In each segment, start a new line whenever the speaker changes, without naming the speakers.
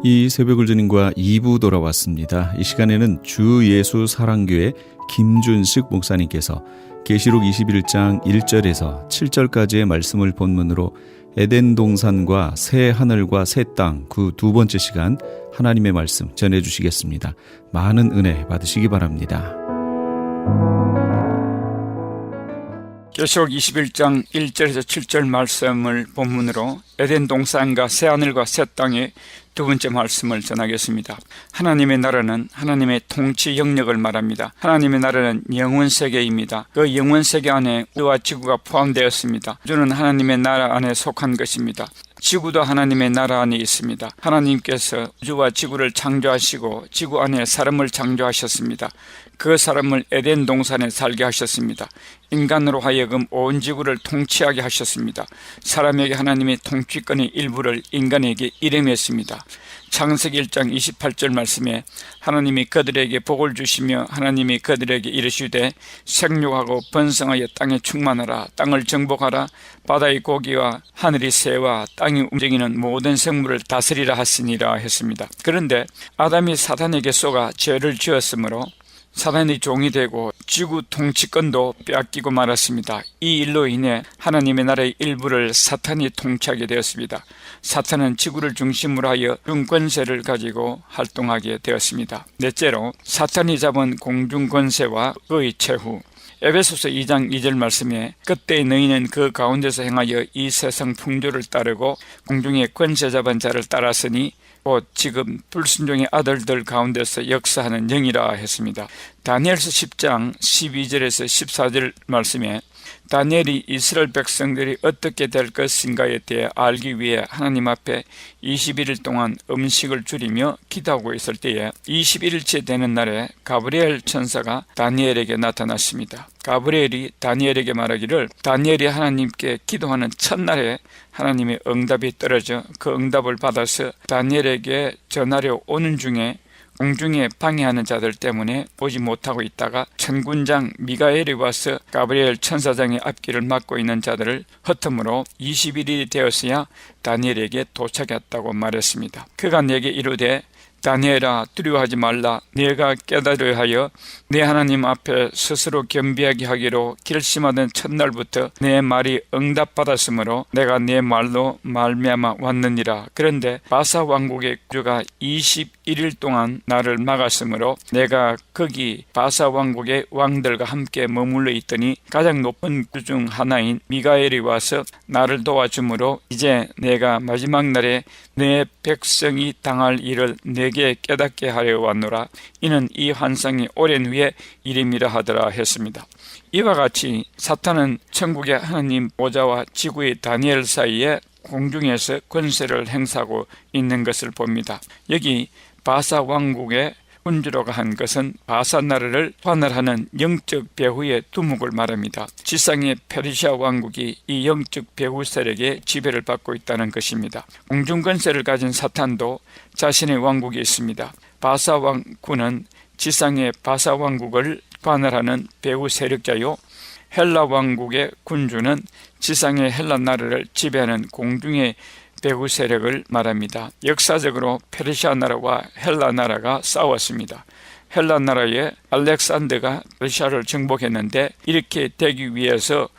이 새벽을 주님과 2부 돌아왔습니다. 이 시간에는 주 예수 사랑교회 김준식 목사님께서 계시록 21장 1절에서 7절까지의 말씀을 본문으로 에덴 동산과 새 하늘과 새 땅 그 두 번째 시간 하나님의 말씀 전해주시겠습니다. 많은 은혜 받으시기 바랍니다.
계시록 21장 1절에서 7절 말씀을 본문으로 에덴 동산과 새 하늘과 새 땅의 두 번째 말씀을 전하겠습니다. 하나님의 나라는 하나님의 통치 영역을 말합니다. 하나님의 나라는 영원세계입니다. 그 영원세계 안에 우주와 지구가 포함되었습니다. 우주는 하나님의 나라 안에 속한 것입니다. 지구도 하나님의 나라 안에 있습니다. 하나님께서 우주와 지구를 창조하시고 지구 안에 사람을 창조하셨습니다. 그 사람을 에덴 동산에 살게 하셨습니다. 인간으로 하여금 온 지구를 통치하게 하셨습니다. 사람에게 하나님의 통치권의 일부를 인간에게 일임했습니다. 창세기 1장 28절 말씀에 하나님이 그들에게 복을 주시며 하나님이 그들에게 이르시되 생육하고 번성하여 땅에 충만하라, 땅을 정복하라, 바다의 고기와 하늘의 새와 땅이 움직이는 모든 생물을 다스리라 하시니라 했습니다. 그런데 아담이 사탄에게 속아 죄를 지었으므로 사탄의 종이 되고 지구 통치권도 빼앗기고 말았습니다. 이 일로 인해 하나님의 나라의 일부를 사탄이 통치하게 되었습니다. 사탄은 지구를 중심으로 하여 공중권세를 가지고 활동하게 되었습니다. 넷째로 사탄이 잡은 공중권세와 그의 최후. 에베소서 2장 2절 말씀에 그때 너희는 그 가운데서 행하여 이 세상 풍조를 따르고 공중의 권세 잡은 자를 따랐으니 곧 지금 불순종의 아들들 가운데서 역사하는 영이라 했습니다. 다니엘서 10장 12절에서 14절 말씀에 다니엘이 이스라엘 백성들이 어떻게 될 것인가에 대해 알기 위해 하나님 앞에 21일 동안 음식을 줄이며 기도하고 있을 때에 21일째 되는 날에 가브리엘 천사가 다니엘에게 나타났습니다. 가브리엘이 다니엘에게 말하기를 다니엘이 하나님께 기도하는 첫날에 하나님의 응답이 떨어져 그 응답을 받아서 다니엘에게 전하려 오는 중에 공중에 방해하는 자들 때문에 오지 못하고 있다가 천군장 미가엘이 와서 가브리엘 천사장의 앞길을 막고 있는 자들을 흩음으로 21일이 되었어야 다니엘에게 도착했다고 말했습니다. 그가 내게 이르되 다니엘아 두려워하지 말라. 네가 깨달으려 하여 내 하나님 앞에 스스로 겸비하게 하기로 결심하던 첫날부터 내 말이 응답받았으므로 내가 네 말로 말미암아 왔느니라. 그런데 바사 왕국의 주가 21일 동안 나를 막았으므로 내가 거기 바사 왕국의 왕들과 함께 머물러 있더니 가장 높은 주 중 하나인 미가엘이 와서 나를 도와주므로 이제 내가 마지막 날에 내 백성이 당할 일을 내게 깨닫게 하려 왔노라. 이는 이 환상이 오랜 후에 이름이라 하더라 했습니다. 이와 같이 사탄은 천국의 하나님 보좌와 지구의 다니엘 사이에 공중에서 권세를 행사하고 있는 것을 봅니다. 여기 바사 왕국의 군주로가 한 것은 바사 나라를 관할하는 영적 배후의 두목을 말합니다. 지상의 페르시아 왕국이 이 영적 배후 세력의 지배를 받고 있다는 것입니다. 공중권세를 가진 사탄도 자신의 왕국이 있습니다. 바사 왕군은 지상의 바사 왕국을 관할하는 배후 세력자요, 헬라 왕국의 군주는 지상의 헬라 나라를 지배하는 공중의 배후 세력을 말합니다. 역사적으로 페르시아 나라와 헬라 나라가 싸웠습니다. 헬라 나라의 알렉산더가 러시아를 정복했는데 이렇게 되기 위해서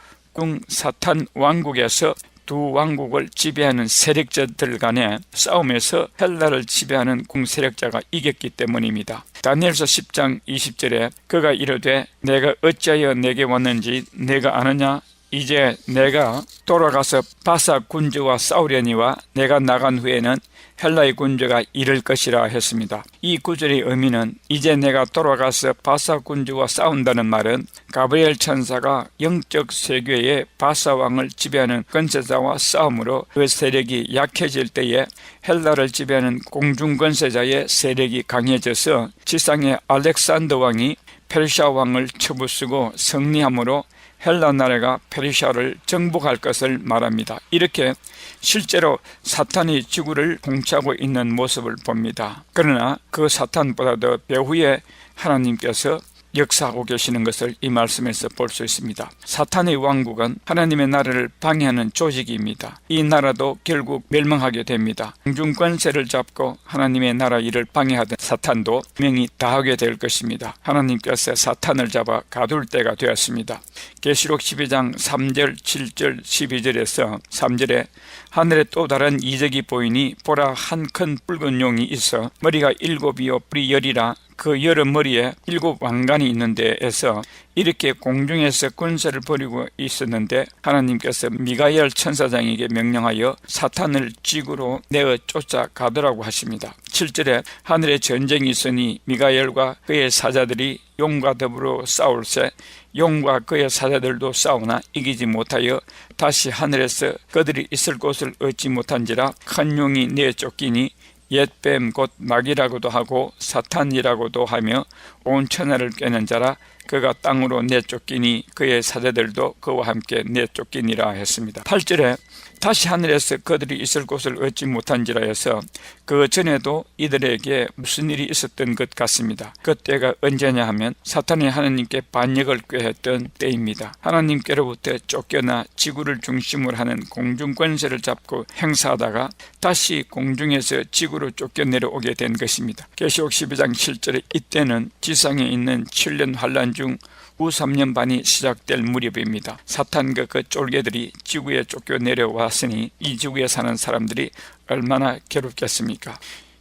사탄 왕국에서 두 왕국을 지배하는 세력자들 간의 싸움에서 헬라를 지배하는 궁세력자가 이겼기 때문입니다. 다니엘서 10장 20절에 그가 이르되 내가 어찌하여 내게 왔는지 내가 아느냐? 이제 내가 돌아가서 바사 군주와 싸우려니와 내가 나간 후에는 헬라의 군주가 이를 것이라 했습니다. 이 구절의 의미는 이제 내가 돌아가서 바사 군주와 싸운다는 말은 가브리엘 천사가 영적 세계의 바사 왕을 지배하는 권세자와 싸움으로 그 세력이 약해질 때에 헬라를 지배하는 공중 권세자의 세력이 강해져서 지상의 알렉산더 왕이 페르시아 왕을 쳐부수고 승리함으로 헬라 나라가 페르시아를 정복할 것을 말합니다. 이렇게 실제로 사탄이 지구를 통치하고 있는 모습을 봅니다. 그러나 그 사탄보다도 배후에 하나님께서 역사하고 계시는 것을 이 말씀에서 볼 수 있습니다. 사탄의 왕국은 하나님의 나라를 방해하는 조직입니다. 이 나라도 결국 멸망하게 됩니다. 공중 권세를 잡고 하나님의 나라 일을 방해하던 사탄도 분명히 다하게 될 것입니다. 하나님께서 사탄을 잡아 가둘 때가 되었습니다. 계시록 12장 3절, 7절, 12절에서 3절에 하늘에 또 다른 이적이 보이니 보라 한 큰 붉은 용이 있어 머리가 7이요 뿔이 10이라 그 여러 머리에 7 왕관이 있는 데에서 이렇게 공중에서 권세를 벌이고 있었는데 하나님께서 미가엘 천사장에게 명령하여 사탄을 지구로 내어 쫓아가더라고 하십니다. 7절에 하늘에 전쟁이 있으니 미가엘과 그의 사자들이 용과 더불어 싸울세 용과 그의 사자들도 싸우나 이기지 못하여 다시 하늘에서 그들이 있을 곳을 얻지 못한지라 큰 용이 내어 쫓기니 옛뱀 곧 마귀라고도 하고 사탄이라고도 하며 온 천하를 꿰는 자라 그가 땅으로 내쫓기니 그의 사자들도 그와 함께 내쫓기니라 했습니다. 8절에 다시 하늘에서 그들이 있을 곳을 얻지 못한지라 해서 그 전에도 이들에게 무슨 일이 있었던 것 같습니다. 그때가 언제냐 하면 사탄이 하나님께 반역을 꾀했던 때입니다. 하나님께로부터 쫓겨나 지구를 중심으로 하는 공중 권세를 잡고 행사하다가 다시 공중에서 지구로 쫓겨 내려오게 된 것입니다. 계시록 12장 7절에 이때는 지상에 있는 7년 환란 중 후 3년 반이 시작될 무렵입니다. 사탄과 그 쫄개들이 지구에 쫓겨 내려왔으니 이 지구에 사는 사람들이 얼마나 괴롭겠습니까?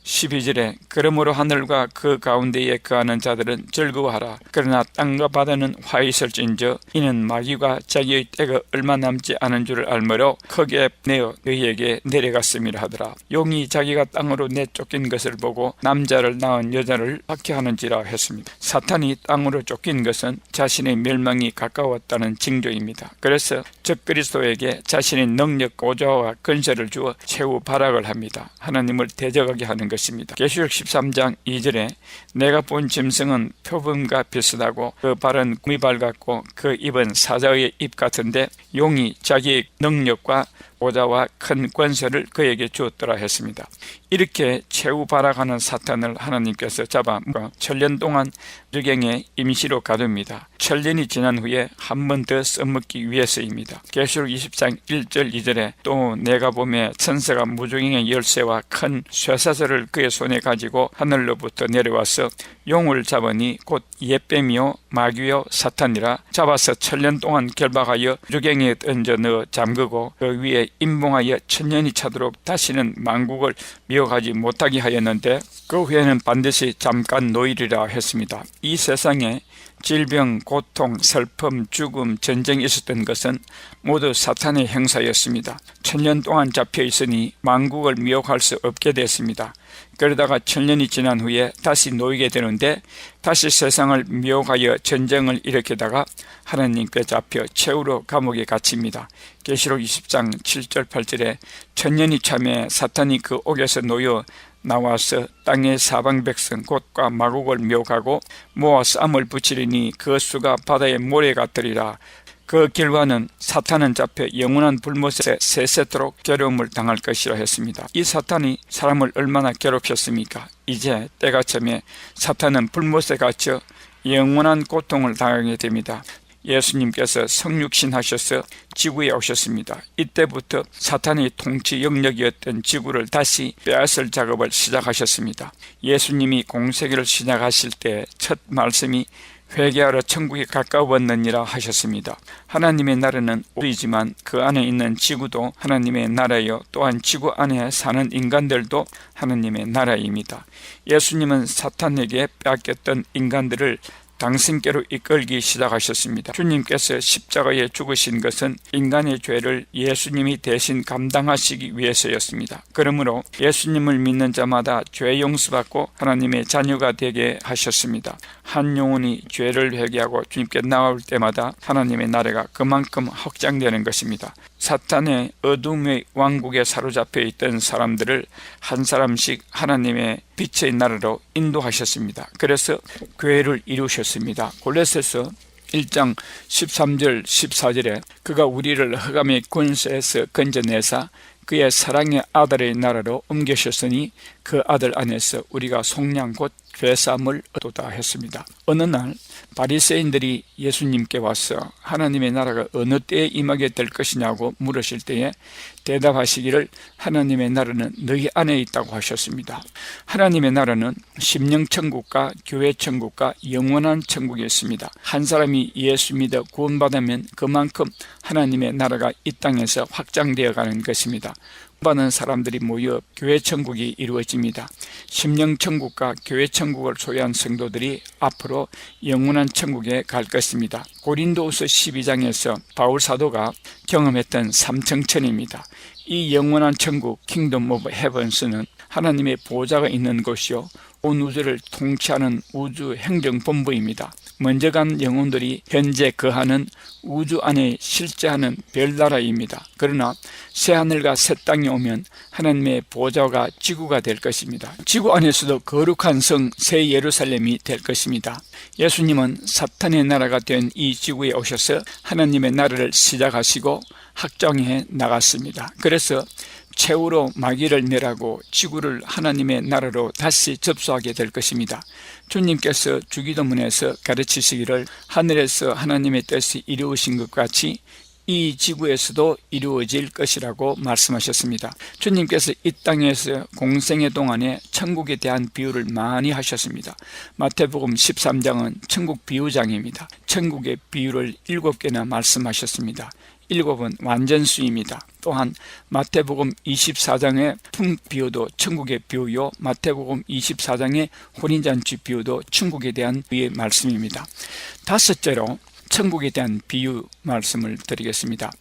12절에 그러므로 하늘과 그 가운데에 거하는 자들은 즐거워하라. 그러나 땅과 바다는 화 있을진저 이는 마귀가 자기의 때가 얼마 남지 않은 줄을 알므로 크게 내어 너희에게 내려갔음이라 하더라. 용이 자기가 땅으로 내쫓긴 것을 보고 남자를 낳은 여자를 박해하는지라 했습니다. 사탄이 땅으로 쫓긴 것은 자신의 멸망이 가까웠다는 징조입니다. 그래서 적그리스도에게 자신의 능력, 고좌와 권세를 주어 최후 발악을 합니다. 하나님을 대적하게 하는 것입니다. 계시록 13장 2절에 내가 본 짐승은 표범과 비슷하고 그 발은 구미발 같고 그 입은 사자의 입 같은데 용이 자기의 능력과 보좌와 큰 권세를 그에게 주었더라 했습니다. 이렇게 최후 발악하는 사탄을 하나님께서 잡아 7년 동안 유경에 임시로 가둡니다. 7년이 지난 후에 한 번 더 써먹기 위해서입니다. 계시록 20장 1절 2절에 또 내가 보매 천사가 무중행의 열쇠와 큰 쇠사슬을 그의 손에 가지고 하늘로부터 내려와서 용을 잡으니 곧 옛뱀이요 마귀요 사탄이라 잡아서 7년 동안 결박하여 유경에 던져 넣어 잠그고 그 위에 임봉하여 1000년이 차도록 다시는 만국을 미혹하지 못하게 하였는데 그 후에는 반드시 잠깐 노일이라 했습니다. 이 세상에 질병, 고통, 슬픔, 죽음, 전쟁이 있었던 것은 모두 사탄의 행사였습니다. 1000년 동안 잡혀 있으니 만국을 미혹할 수 없게 됐습니다. 그러다가 1000년이 지난 후에 다시 놓이게 되는데 다시 세상을 미혹하여 전쟁을 일으키다가 하나님께 잡혀 최후로 감옥에 갇힙니다. 계시록 20장 7절 8절에 1000년이 참에 사탄이 그 옥에서 놓여 나와서 땅의 사방 백성 곧과 마국을 미혹하고 모아 쌈을 붙이리니 그 수가 바다의 모래 같으리라. 그 결과는 사탄은 잡혀 영원한 불못에 세세토록 괴로움을 당할 것이라 했습니다. 이 사탄이 사람을 얼마나 괴롭혔습니까? 이제 때가 참에 사탄은 불못에 갇혀 영원한 고통을 당하게 됩니다. 예수님께서 성육신 하셔서 지구에 오셨습니다. 이때부터 사탄의 통치 영역이었던 지구를 다시 빼앗을 작업을 시작하셨습니다. 예수님이 공생애를 시작하실 때 첫 말씀이 회개하러 천국에 가까웠느니라 하셨습니다. 하나님의 나라는 우리지만 그 안에 있는 지구도 하나님의 나라요 또한 지구 안에 사는 인간들도 하나님의 나라입니다. 예수님은 사탄에게 빼앗겼던 인간들을 당신께로 이끌기 시작하셨습니다. 주님께서 십자가에 죽으신 것은 인간의 죄를 예수님이 대신 감당하시기 위해서였습니다. 그러므로 예수님을 믿는 자마다 죄 용서받고 하나님의 자녀가 되게 하셨습니다. 한 영혼이 죄를 회개하고 주님께 나올 때마다 하나님의 나라가 그만큼 확장되는 것입니다. 사탄의 어둠의 왕국에 사로잡혀 있던 사람들을 한 사람씩 하나님의 빛의 나라로 인도하셨습니다. 그래서 교회를 이루셨습니다. 골로새서 1장 13절 14절에 그가 우리를 흑암의 권세에서 건져내사 그의 사랑의 아들의 나라로 옮기셨으니 그 아들 안에서 우리가 속량 곧 죄사함을 얻도다 했습니다. 어느 날 바리새인들이 예수님께 와서 하나님의 나라가 어느 때에 임하게 될 것이냐고 물으실 때에 대답하시기를 하나님의 나라는 너희 안에 있다고 하셨습니다. 하나님의 나라는 심령천국과 교회천국과 영원한 천국이 있습니다. 한 사람이 예수 믿어 구원받으면 그만큼 하나님의 나라가 이 땅에서 확장되어 가는 것입니다. 받는 사람들이 모여 교회천국이 이루어집니다. 심령천국과 교회천국을 소유한 성도들이 앞으로 영원한 천국에 갈 것입니다. 고린도후서 12장에서 바울 사도가 경험했던 삼층천입니다. 이 영원한 천국 킹덤 오브 헤븐스는 하나님의 보좌가 있는 곳이요 온 우주를 통치하는 우주 행정본부입니다. 먼저 간 영혼들이 현재 거하는 우주 안에 실제하는 별나라입니다. 그러나 새하늘과 새 땅이 오면 하나님의 보좌가 지구가 될 것입니다. 지구 안에서도 거룩한 성 새 예루살렘이 될 것입니다. 예수님은 사탄의 나라가 된 이 지구에 오셔서 하나님의 나라를 시작하시고 확장해 나갔습니다. 그래서 최후로 마귀를 멸하고 지구를 하나님의 나라로 다시 접수하게 될 것입니다. 주님께서 주기도문에서 가르치시기를 하늘에서 하나님의 뜻이 이루어진 것 같이 이 지구에서도 이루어질 것이라고 말씀하셨습니다. 주님께서 이 땅에서 공생의 동안에 천국에 대한 비유를 많이 하셨습니다. 마태복음 13장은 천국 비유장입니다. 천국의 비유를 7개나 말씀하셨습니다. 7은 완전수입니다. 또한 마태복음 24장의 풍비유도 천국의 비유요 마태복음 24장의 혼인잔치 비유도 천국에 대한 비유의 말씀입니다. 다섯째로 천국에 대한 비유 말씀을 드리겠습니다.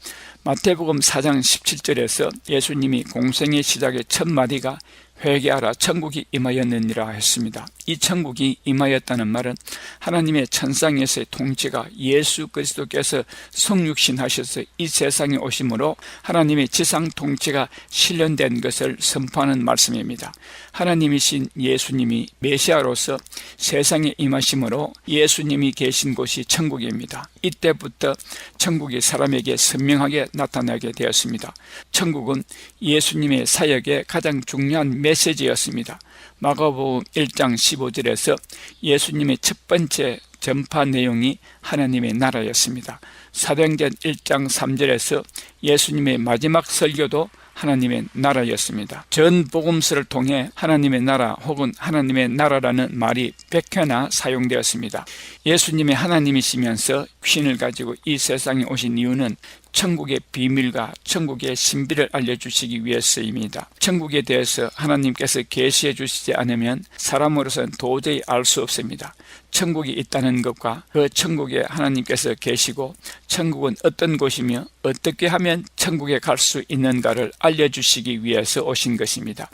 마태복음 4장 17절에서 예수님이 공생의 시작의 첫 마디가 회개하라 천국이 임하였느니라 했습니다. 이 천국이 임하였다는 말은 하나님의 천상에서의 통치가 예수 그리스도께서 성육신하셔서 이 세상에 오심으로 하나님의 지상 통치가 실현된 것을 선포하는 말씀입니다. 하나님이신 예수님이 메시아로서 세상에 임하심으로 예수님이 계신 곳이 천국입니다. 이때부터 천국이 사람에게 선명하게 나타나게 되었습니다. 천국은 예수님의 사역의 가장 중요한 메시지였습니다. 마가복음 1장 15절에서 예수님의 첫 번째 전파 내용이 하나님의 나라였습니다. 사도행전 1장 3절에서 예수님의 마지막 설교도 하나님의 나라였습니다. 전 복음서를 통해 하나님의 나라 혹은 하나님의 나라라는 말이 100회나 사용되었습니다. 예수님의 하나님이시면서 귀신을 가지고 이 세상에 오신 이유는 천국의 비밀과 천국의 신비를 알려주시기 위해서입니다. 천국에 대해서 하나님께서 계시해 주시지 않으면 사람으로서는 도저히 알 수 없습니다. 천국이 있다는 것과 그 천국에 하나님께서 계시고 천국은 어떤 곳이며 어떻게 하면 천국에 갈 수 있는가를 알려주시기 위해서 오신 것입니다.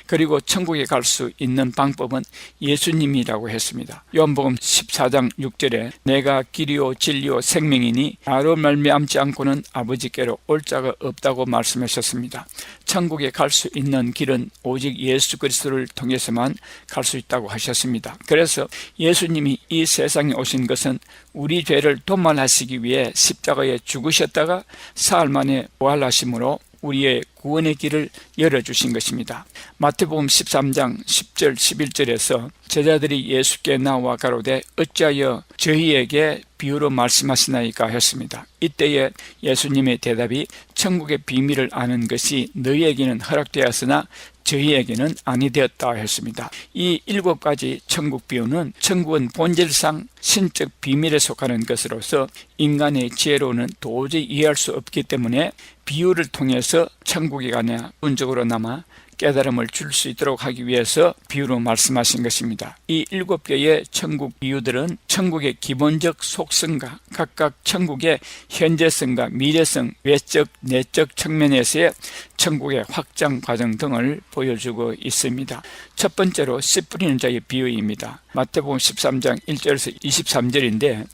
그리고 천국에 갈 수 있는 방법은 예수님이라고 했습니다. 요한복음 14장 6절에 내가 길이요 진리요 생명이니 나로 말미암지 않고는 아버지께로 올 자가 없다고 말씀하셨습니다. 천국에 갈 수 있는 길은 오직 예수 그리스도를 통해서만 갈 수 있다고 하셨습니다. 그래서 예수님이 이 세상에 오신 것은 우리 죄를 도말하시기 위해 십자가에 죽으셨다가 사흘 만에 부활하심으로 우리의 구원의 길을 열어주신 것입니다. 마태복음 13장 10절 11절에서 제자들이 예수께 나와 가로되 어찌하여 저희에게 비유로 말씀하시나이까 했습니다. 이때에 예수님의 대답이 천국의 비밀을 아는 것이 너희에게는 허락되었으나 저희에게는 아니 되었다 했습니다. 이 7가지 천국 비유는 천국은 본질상 신적 비밀에 속하는 것으로서 인간의 지혜로는 도저히 이해할 수 없기 때문에 비유를 통해서 천국에 가냐 운적으로 남아 깨달음을 줄 수 있도록 하기 위해서 비유로 말씀하신 것입니다. 이 7개의 천국 비유들은 천국의 기본적 속성과 각각 천국의 현재성과 미래성, 외적, 내적 측면에서의 천국의 확장 과정 등을 보여주고 있습니다. 첫 번째로 씨 뿌리는 자의 비유입니다. 마태복음 13장 1절에서 23절인데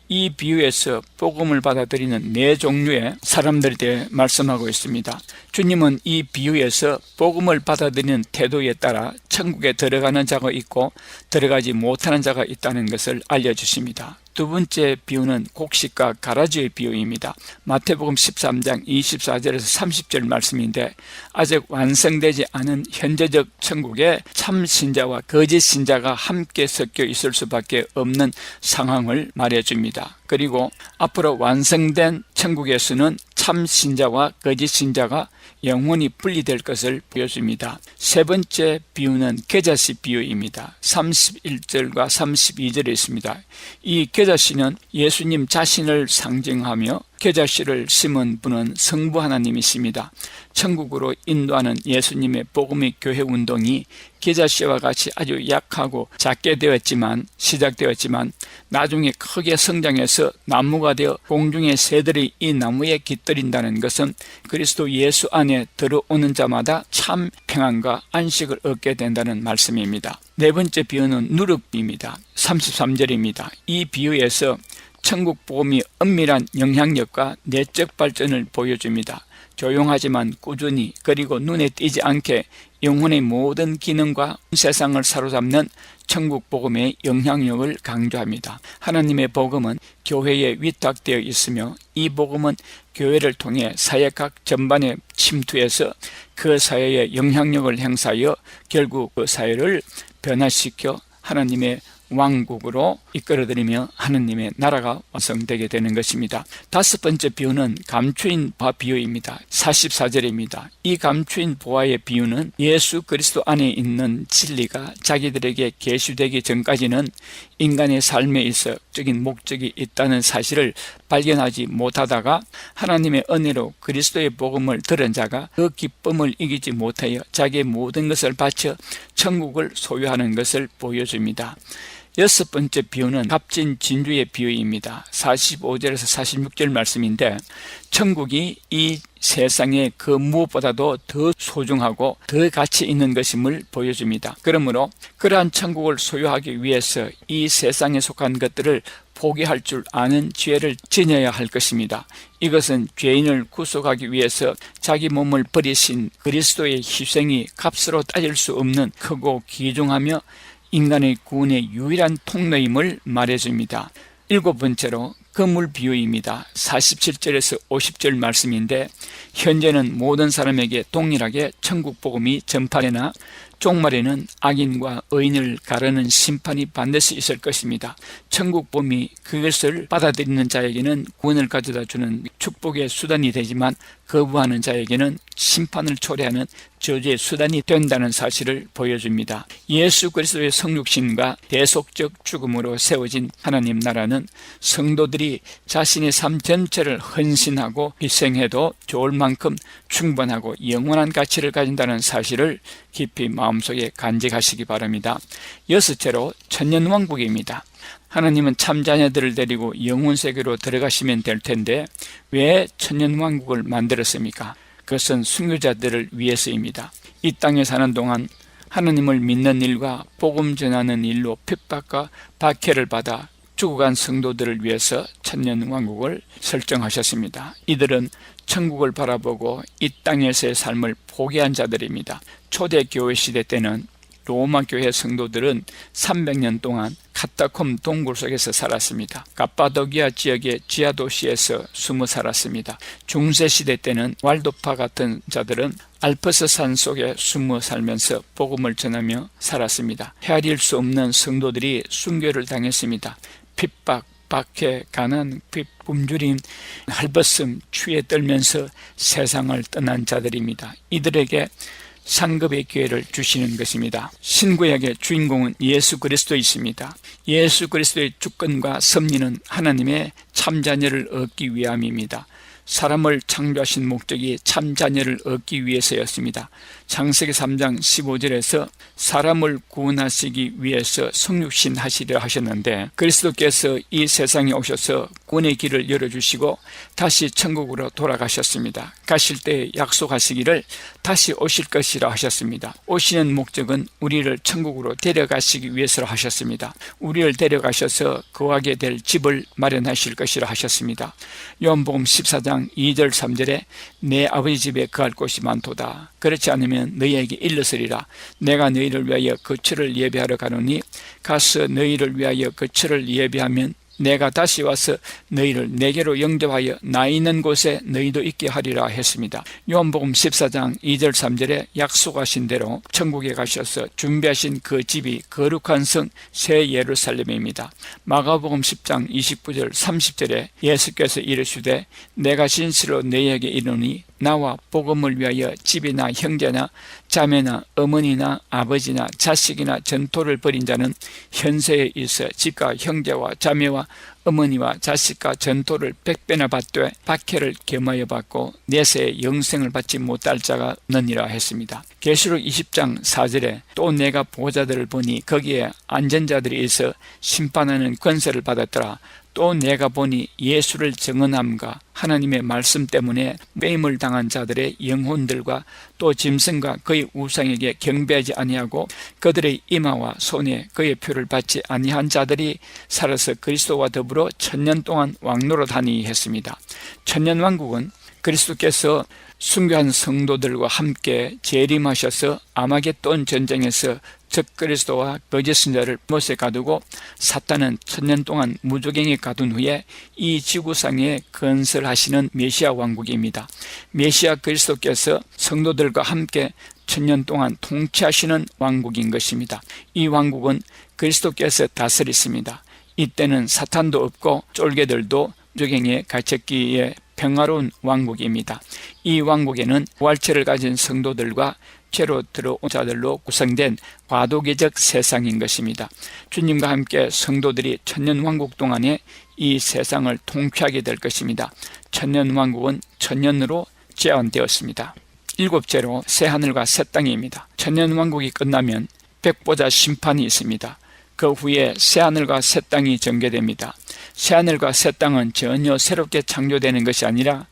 이 비유에서 복음을 받아들이는 4종류의 사람들에 대해 말씀하고 있습니다. 주님은 이 비유에서 복음을 받아들이는 태도에 따라 천국에 들어가는 자가 있고 들어가지 못하는 자가 있다는 것을 알려주십니다. 두 번째 비유는 곡식과 가라지의 비유입니다. 마태복음 13장 24절에서 30절 말씀인데, 아직 완성되지 않은 현재적 천국에 참 신자와 거짓 신자가 함께 섞여 있을 수밖에 없는 상황을 말해줍니다. 그리고 앞으로 완성된 천국에서는 참 신자와 거짓 신자가 영원히 분리될 것을 보여줍니다. 세 번째 비유는 겨자씨 비유입니다. 31절과 32절에 있습니다. 이 겨자씨는 예수님 자신을 상징하며 겨자씨를 심은 분은 성부 하나님이십니다. 천국으로 인도하는 예수님의 복음의 교회 운동이 겨자씨와 같이 아주 약하고 작게 시작되었지만 나중에 크게 성장해서 나무가 되어 공중의 새들이 이 나무에 깃들인다는 것은 그리스도 예수 안에 들어오는 자마다 참 평안과 안식을 얻게 된다는 말씀입니다. 네 번째 비유는 누룩비입니다. 33절입니다. 이 비유에서 천국 복음이 엄밀한 영향력과 내적 발전을 보여줍니다. 조용하지만 꾸준히, 그리고 눈에 띄지 않게 영혼의 모든 기능과 세상을 사로잡는 천국 복음의 영향력을 강조합니다. 하나님의 복음은 교회에 위탁되어 있으며 이 복음은 교회를 통해 사회 각 전반에 침투해서 그 사회에 영향력을 행사하여 결국 그 사회를 변화시켜 하나님의 왕국으로 이끌어들이며 하느님의 나라가 완성되게 되는 것입니다. 다섯 번째 비유는 감추인 보화 비유입니다. 44절입니다. 이 감추인 보화의 비유는 예수 그리스도 안에 있는 진리가 자기들에게 계시되기 전까지는 인간의 삶에 있어 적인 목적이 있다는 사실을 발견하지 못하다가 하나님의 은혜로 그리스도의 복음을 들은 자가 그 기쁨을 이기지 못하여 자기의 모든 것을 바쳐 천국을 소유하는 것을 보여줍니다. 여섯 번째 비유는 값진 진주의 비유입니다. 45절에서 46절 말씀인데, 천국이 이 세상에 그 무엇보다도 더 소중하고 더 가치 있는 것임을 보여줍니다. 그러므로 그러한 천국을 소유하기 위해서 이 세상에 속한 것들을 포기할 줄 아는 지혜를 지녀야 할 것입니다. 이것은 죄인을 구속하기 위해서 자기 몸을 버리신 그리스도의 희생이 값으로 따질 수 없는 크고 귀중하며 인간의 구원의 유일한 통로임을 말해줍니다. 일곱 번째로 그물 비유입니다. 47절에서 50절 말씀인데, 현재는 모든 사람에게 동일하게 천국 복음이 전파되나 종말에는 악인과 의인을 가르는 심판이 반드시 있을 것입니다. 천국 복음이 그것을 받아들이는 자에게는 구원을 가져다 주는 축복의 수단이 되지만 거부하는 자에게는 심판을 초래하는 저주의 수단이 된다는 사실을 보여줍니다. 예수 그리스도의 성육신과 대속적 죽음으로 세워진 하나님 나라는 성도들이 자신의 삶 전체를 헌신하고 희생해도 좋을 만큼 충분하고 영원한 가치를 가진다는 사실을 깊이 마음속에 간직하시기 바랍니다. 여섯째로 천년왕국입니다. 하나님은 참 자녀들을 데리고 영혼 세계로 들어가시면 될 텐데 왜 천년왕국을 만들었습니까? 그것은 순교자들을 위해서입니다. 이 땅에 사는 동안 하나님을 믿는 일과 복음 전하는 일로 핍박과 박해를 받아 죽어간 성도들을 위해서 천년왕국을 설정하셨습니다. 이들은 천국을 바라보고 이 땅에서의 삶을 포기한 자들입니다. 초대교회 시대 때는 로마 교회 성도들은 300년 동안 카타콤 동굴 속에서 살았습니다. 갑바도기아 지역의 지하 도시에서 숨어 살았습니다. 중세시대 때는 왈도파 같은 자들은 알프스 산 속에 숨어 살면서 복음을 전하며 살았습니다. 헤아릴 수 없는 성도들이 순교를 당했습니다. 핍박, 박해, 가난, 굶주림, 헐벗음, 추위에 떨면서 세상을 떠난 자들입니다. 이들에게 상급의 기회를 주시는 것입니다. 신구약의 주인공은 예수 그리스도이십니다. 예수 그리스도의 주권과 섭리는 하나님의 참자녀를 얻기 위함입니다. 사람을 창조하신 목적이 참자녀를 얻기 위해서였습니다. 창세기 3장 15절에서 사람을 구원하시기 위해서 성육신 하시려 하셨는데 그리스도께서 이 세상에 오셔서 구원의 길을 열어주시고 다시 천국으로 돌아가셨습니다. 가실 때 약속하시기를 다시 오실 것이라 하셨습니다. 오시는 목적은 우리를 천국으로 데려가시기 위해서라 하셨습니다. 우리를 데려가셔서 거하게 될 집을 마련하실 것이라 하셨습니다. 요한복음 14장 2절 3절에 내 아버지 집에 거할 곳이 많도다. 그렇지 않으면 너희에게 일렀으리라. 내가 너희를 위하여 거처를 예비하러 가노니 가서 너희를 위하여 거처를 예비하면 내가 다시 와서 너희를 내게로 영접하여 나 있는 곳에 너희도 있게 하리라 했습니다. 요한복음 14장 2절 3절에 약속하신 대로 천국에 가셔서 준비하신 그 집이 거룩한 성 새 예루살렘입니다. 마가복음 10장 29절 30절에 예수께서 이르시되 내가 진실로 너희에게 이르노니 나와 복음을 위하여 집이나 형제나 자매나 어머니나 아버지나 자식이나 전토를 벌인 자는 현세에 있어 집과 형제와 자매와 어머니와 자식과 전토를 100배나 받되 박해를 겸하여 받고 내세에 영생을 받지 못할 자가 없느니라 했습니다. 계시록 20장 4절에 또 내가 보좌들을 보니 거기에 앉은 자들이 있어 심판하는 권세를 받았더라. 또 내가 보니 예수를 증언함과 하나님의 말씀 때문에 매임을 당한 자들의 영혼들과 또 짐승과 그의 우상에게 경배하지 아니하고 그들의 이마와 손에 그의 표를 받지 아니한 자들이 살아서 그리스도와 더불어 1000년 동안 왕노릇하니 했습니다. 천년왕국은 그리스도께서 순교한 성도들과 함께 재림하셔서 아마겟돈 전쟁에서 적그리스도와 거짓 선자를 못에 가두고 사탄은 1000년 동안 무조갱에 가둔 후에 이 지구상에 건설하시는 메시아 왕국입니다. 메시아 그리스도께서 성도들과 함께 1000년 동안 통치하시는 왕국인 것입니다. 이 왕국은 그리스도께서 다스리십니다. 이때는 사탄도 없고 쫄개들도 무조갱에 갇혔기에 평화로운 왕국입니다. 이 왕국에는 부활체를 가진 성도들과 죄로 들어온 자들로 구성된 과도기적 세상인 것입니다. 주님과 함께 성도들이 1000년 왕국 동안에 이 세상을 통치하게 될 것입니다. 1000년 왕국은 1000년으로 제한되었습니다. 7째로 새하늘과 새 땅입니다. 1000년 왕국이 끝나면 백보자 심판이 있습니다. 그 후에 새하늘과 새 땅이 전개됩니다. 새하늘과 새 땅은 전혀 새롭게 창조되는 것이 아니라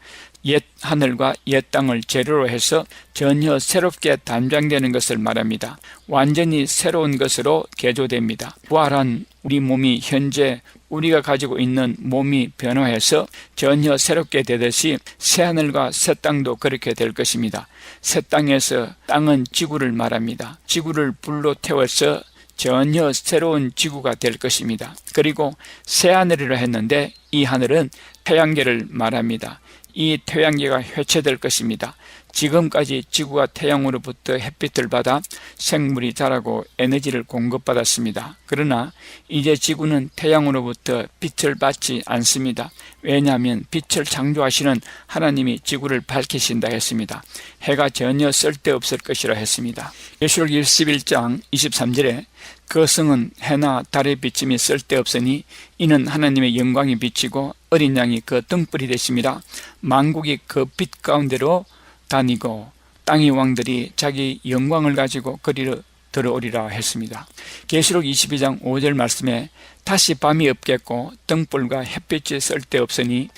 옛 하늘과 옛 땅을 재료로 해서 전혀 새롭게 단장되는 것을 말합니다. 완전히 새로운 것으로 개조됩니다. 부활한 우리 몸이 현재 우리가 가지고 있는 몸이 변화해서 전혀 새롭게 되듯이 새하늘과 새 땅도 그렇게 될 것입니다. 새 땅에서 땅은 지구를 말합니다. 지구를 불로 태워서 전혀 새로운 지구가 될 것입니다. 그리고 새하늘이라 했는데 이 하늘은 태양계를 말합니다. 이 태양계가 회체될 것입니다. 지금까지 지구가 태양으로부터 햇빛을 받아 생물이 자라고 에너지를 공급받았습니다. 그러나 이제 지구는 태양으로부터 빛을 받지 않습니다. 왜냐하면 빛을 창조하시는 하나님이 지구를 밝히신다 했습니다. 해가 전혀 쓸데없을 것이라 했습니다. 계시록 21장 23절에 그 성은 해나 달의 비침이 쓸데없으니 이는 하나님의 영광이 비치고 어린 양이 그 등불이 되심이라. 만국이 그 빛 가운데로 다니고 땅의 왕들이 자기 영광을 가지고 그리로 들어오리라 했습니다. 계시록 22장 5절 말씀에 다시 밤이 없겠고 등불과 햇빛이 쓸데없으니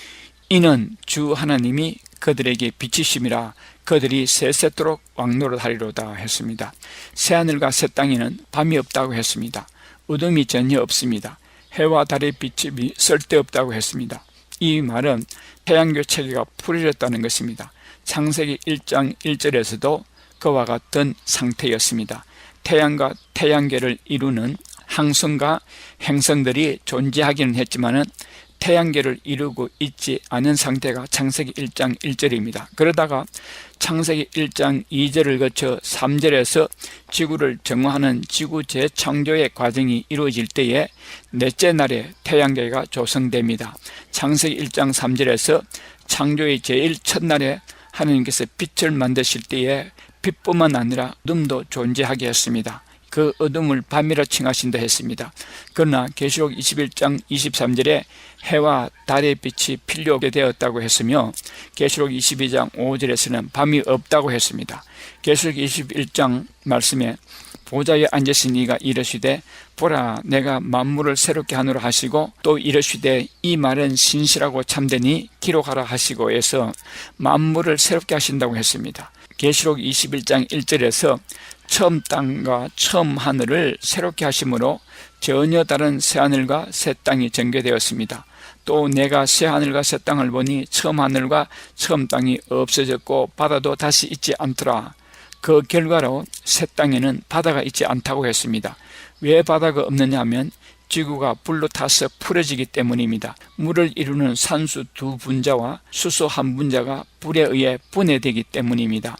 이는 주 하나님이 그들에게 비치심이라. 그들이 세세토록 왕노릇하리로다 했습니다. 새하늘과 새 땅에는 밤이 없다고 했습니다. 어둠이 전혀 없습니다. 해와 달의 빛이 쓸데없다고 했습니다. 이 말은 태양계 체계가 풀어졌다는 것입니다. 창세기 1장 1절에서도 그와 같은 상태였습니다. 태양과 태양계를 이루는 항성과 행성들이 존재하기는 했지만은 태양계를 이루고 있지 않은 상태가 창세기 1장 1절입니다. 그러다가 창세기 1장 2절을 거쳐 3절에서 지구를 정화하는 지구 재창조의 과정이 이루어질 때에 넷째 날에 태양계가 조성됩니다. 창세기 1장 3절에서 창조의 제일 첫날에 하나님께서 빛을 만드실 때에 빛뿐만 아니라 어둠도 존재하게 했습니다. 그 어둠을 밤이라 칭하신다 했습니다. 그러나 계시록 21장 23절에 해와 달의 빛이 필요하게 되었다고 했으며 계시록 22장 5절에서는 밤이 없다고 했습니다. 계시록 21장 말씀에 보좌에 앉으신 이가 이르시되 보라 내가 만물을 새롭게 하노라 하시고 또 이르시되 이 말은 신실하고 참되니 기록하라 하시고 해서 만물을 새롭게 하신다고 했습니다. 계시록 21장 1절에서 처음 땅과 처음 하늘을 새롭게 하심으로 전혀 다른 새하늘과 새 땅이 전개되었습니다. 또 내가 새하늘과 새 땅을 보니 처음 하늘과 처음 땅이 없어졌고 바다도 다시 있지 않더라. 그 결과로 새 땅에는 바다가 있지 않다고 했습니다. 왜 바다가 없느냐 하면 지구가 불로 타서 풀어지기 때문입니다. 물을 이루는 산수 두 분자와 수소 한 분자가 불에 의해 분해되기 때문입니다.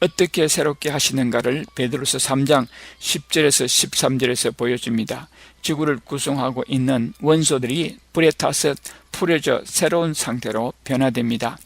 어떻게 새롭게 하시는가를 베드로서 3장 10절에서 13절에서 보여줍니다. 지구를 구성하고 있는 원소들이 불에 타서 풀어져 새로운 상태로 변화됩니다.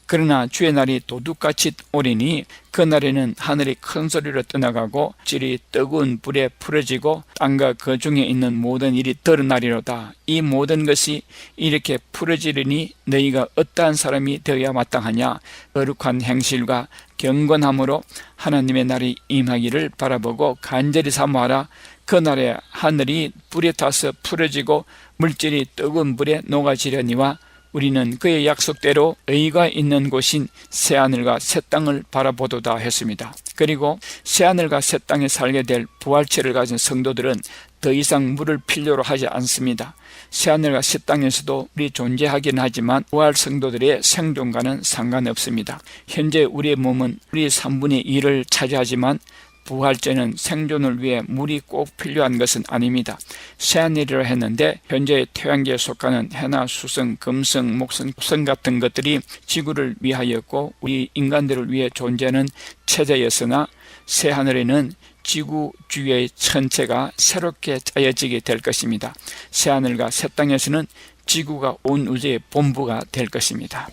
그러나 주의 날이 도둑같이 오리니 그날에는 하늘이 큰 소리로 떠나가고 질이 뜨거운 불에 풀어지고 땅과 그 중에 있는 모든 일이 드러나리로다. 이 모든 것이 이렇게 풀어지리니 너희가 어떠한 사람이 되어야 마땅하냐. 거룩한 행실과 경건함으로 하나님의 날이 임하기를 바라보고 간절히 사모하라. 그날에 하늘이 불에 타서 풀어지고 물질이 뜨거운 불에 녹아지려니와 우리는 그의 약속대로 의가 있는 곳인 새하늘과 새 땅을 바라보도다 했습니다. 그리고 새하늘과 새 땅에 살게 될 부활체를 가진 성도들은 더 이상 물을 필요로 하지 않습니다. 새하늘과 새 땅에서도 우리 존재하긴 하지만 부활 성도들의 생존과는 상관없습니다. 현재 우리의 몸은 우리 3분의 1을 차지하지만 부활체는 생존을 위해 물이 꼭 필요한 것은 아닙니다. 새하늘이라 했는데 현재 태양계에 속하는 해나 수성, 금성, 목성, 성 같은 것들이 지구를 위하였고 우리 인간들을 위해 존재하는 체제였으나 새하늘에는 지구 주위의 천체가 새롭게 짜여지게 될 것입니다. 새하늘과 새 땅에서는 지구가 온 우주의 본부가 될 것입니다.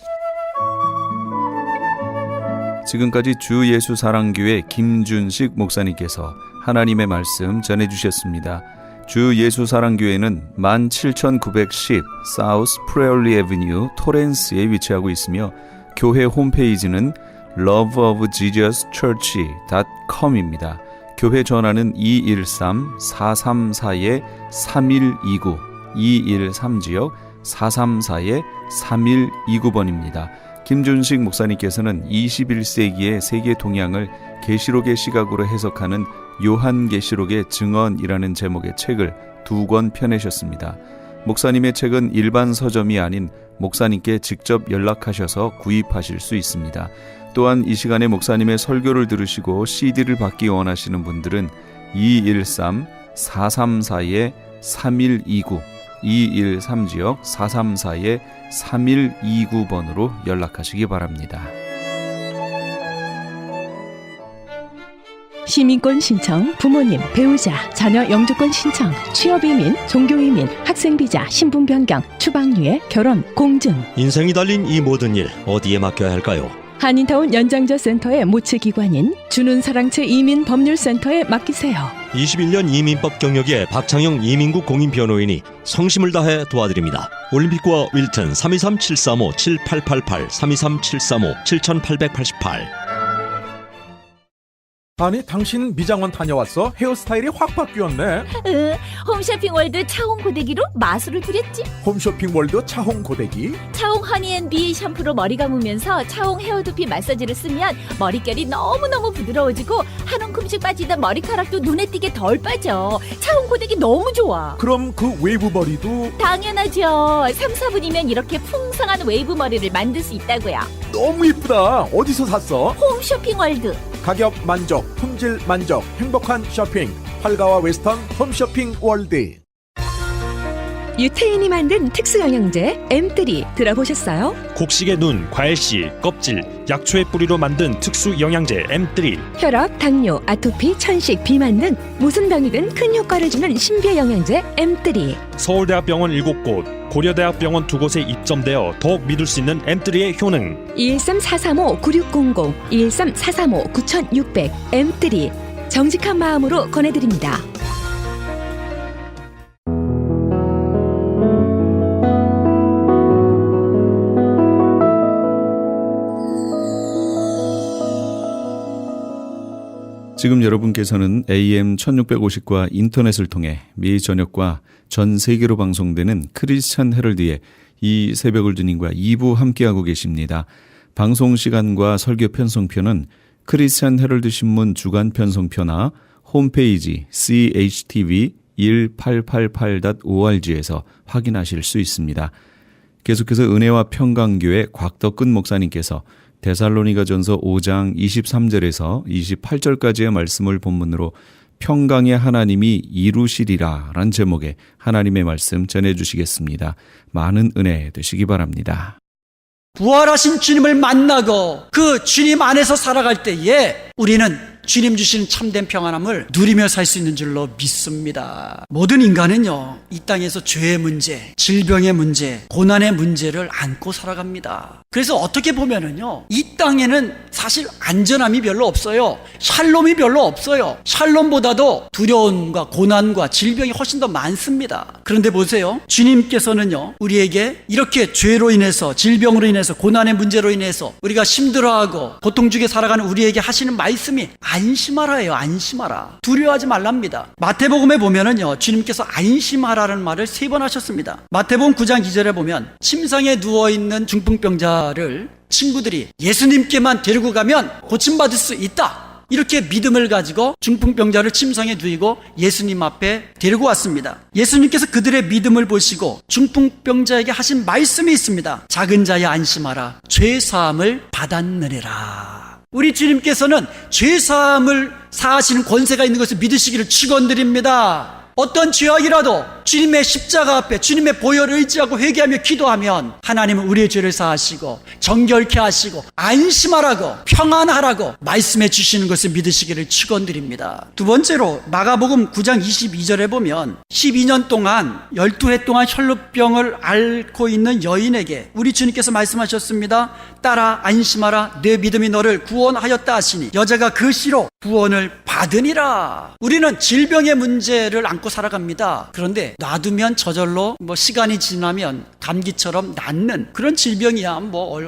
지금까지 주 예수 사랑교회 김준식 목사님께서 하나님의 말씀 전해주셨습니다. 주 예수 사랑교회는 17910 사우스 프레올리 애비뉴 토렌스에 위치하고 있으며 교회 홈페이지는 loveofjesuschurch.com입니다. 교회 전화는 213-434-3129 213지역 434-3129번입니다. 김준식 목사님께서는 21세기의 세계 동향을 계시록의 시각으로 해석하는 요한계시록의 증언이라는 제목의 책을 2권 펴내셨습니다. 목사님의 책은 일반 서점이 아닌 목사님께 직접 연락하셔서 구입하실 수 있습니다. 또한 이 시간에 목사님의 설교를 들으시고 CD를 받기 원하시는 분들은 213-434-3129 213지역 434-3129번으로 연락하시기 바랍니다.
시민권 신청, 부모님, 배우자, 자녀 영주권 신청, 취업이민, 종교이민, 학생비자, 신분 변경, 추방유예, 결혼, 공증.
인생이 달린 이 모든 일 어디에 맡겨야 할까요?
한인타운 연장자 센터의 모츠기관인 주는사랑채 이민법률센터에 맡기세요.
21년 이민법 경력의 박창영 이민국 공인변호인이 성심을 다해 도와드립니다. 올림픽과 윌튼 323-735-7888 323-735-7888.
아니 당신 미장원 다녀왔어? 헤어스타일이 확 바뀌었네.
홈쇼핑월드 차홍 고데기로 마술을 부렸지.
홈쇼핑월드 차홍 고데기.
차홍 허니앤비 샴푸로 머리 감으면서 차홍 헤어두피 마사지를 쓰면 머릿결이 너무너무 부드러워지고 한 움큼씩 빠지던 머리카락도 눈에 띄게 덜 빠져. 차홍 고데기 너무 좋아.
그럼 그 웨이브 머리도
당연하죠. 3, 4분이면 이렇게 풍성한 웨이브 머리를 만들 수 있다고요.
너무 이쁘다. 어디서 샀어?
홈쇼핑월드.
가격 만족, 품질 만족, 행복한 쇼핑. 활가와 웨스턴 홈쇼핑 월드.
유태인이 만든 특수 영양제 M3 들어보셨어요?
곡식의 눈, 과일씨, 껍질, 약초의 뿌리로 만든 특수 영양제 M3.
혈압, 당뇨, 아토피, 천식, 비만 등 무슨 병이든 큰 효과를 주는 신비의 영양제 M3.
서울대학병원 7곳, 고려대학병원 2곳에 입점되어 더욱 믿을 수 있는 M3의 효능.
213-435-9600, 213-435-9600 M3 정직한 마음으로 권해드립니다.
지금 여러분께서는 AM 1650과 인터넷을 통해 매일 저녁과 전 세계로 방송되는 크리스천 헤럴드의 이 새벽을 주님과 2부 함께하고 계십니다. 방송 시간과 설교 편성표는 크리스천 헤럴드 신문 주간 편성표나 홈페이지 CHTV1888.org에서 확인하실 수 있습니다. 계속해서 은혜와 평강교회 곽덕근 목사님께서 데살로니가전서 5장 23절에서 28절까지의 말씀을 본문으로 평강의 하나님이 이루시리라 라는 제목의 하나님의 말씀 전해주시겠습니다. 많은 은혜 되시기 바랍니다.
부활하신 주님을 만나고 그 주님 안에서 살아갈 때에 우리는 주님 주시는 참된 평안함을 누리며 살 수 있는 줄로 믿습니다. 모든 인간은요, 이 땅에서 죄의 문제, 질병의 문제, 고난의 문제를 안고 살아갑니다. 그래서 어떻게 보면은요, 이 땅에는 사실 안전함이 별로 없어요. 샬롬이 별로 없어요. 샬롬보다도 두려움과 고난과 질병이 훨씬 더 많습니다. 그런데 보세요, 주님께서는요, 우리에게 이렇게 죄로 인해서, 질병으로 인해서, 고난의 문제로 인해서 우리가 힘들어하고 고통 중에 살아가는 우리에게 하시는 말씀이 안심하라예요. 안심하라. 두려워하지 말랍니다. 마태복음에 보면은요, 주님께서 안심하라는 말을 3번 하셨습니다. 마태복음 9장 2절에 보면 침상에 누워있는 중풍병자를 친구들이 예수님께만 데리고 가면 고침받을 수 있다, 이렇게 믿음을 가지고 중풍병자를 침상에 누이고 예수님 앞에 데리고 왔습니다. 예수님께서 그들의 믿음을 보시고 중풍병자에게 하신 말씀이 있습니다. 작은 자야 안심하라, 죄사함을 받았느니라. 우리 주님께서는 죄사함을 사하시는 권세가 있는 것을 믿으시기를 축원드립니다. 어떤 죄악이라도 주님의 십자가 앞에 주님의 보혈을 의지하고 회개하며 기도하면 하나님은 우리의 죄를 사하시고 정결케 하시고 안심하라고, 평안하라고 말씀해 주시는 것을 믿으시기를 축원드립니다. 두 번째로 마가복음 9장 22절에 보면 12년 동안 12해 동안 혈루병을 앓고 있는 여인에게 우리 주님께서 말씀하셨습니다. 따라 안심하라, 내 믿음이 너를 구원하였다 하시니 여자가 그 시로 구원을 받으니라. 우리는 질병의 문제를 안고 살아갑니다. 그런데 놔두면 저절로 시간이 지나면 감기처럼 낫는 그런 질병이야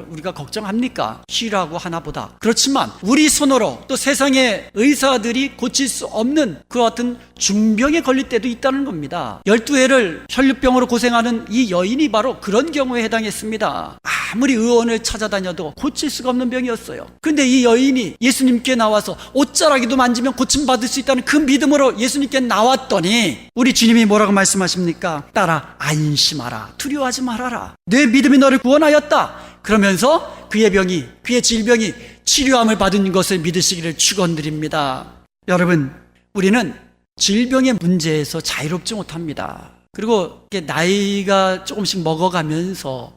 우리가 걱정합니까? 쉬라고 하나보다. 그렇지만 우리 손으로 또 세상의 의사들이 고칠 수 없는 그와 같은 중병에 걸릴 때도 있다는 겁니다. 12해를 혈루병으로 고생하는 이 여인이 바로 그런 경우에 해당했습니다. 아무리 의원을 찾아다녀도 고칠 수가 없는 병이었어요. 그런데 이 여인이 예수님께 나와서 옷자락이도 만지면 고침받을 수 있다는 그 믿음으로 예수님께 나왔더니 우리 주님이 뭐라고 말씀하십니까? 따라 안심하라, 두려워하지 말아라, 내 믿음이 너를 구원하였다. 그러면서 그의 병이, 그의 질병이 치료함을 받은 것을 믿으시기를 축원드립니다. 여러분, 우리는 질병의 문제에서 자유롭지 못합니다. 그리고 나이가 조금씩 먹어가면서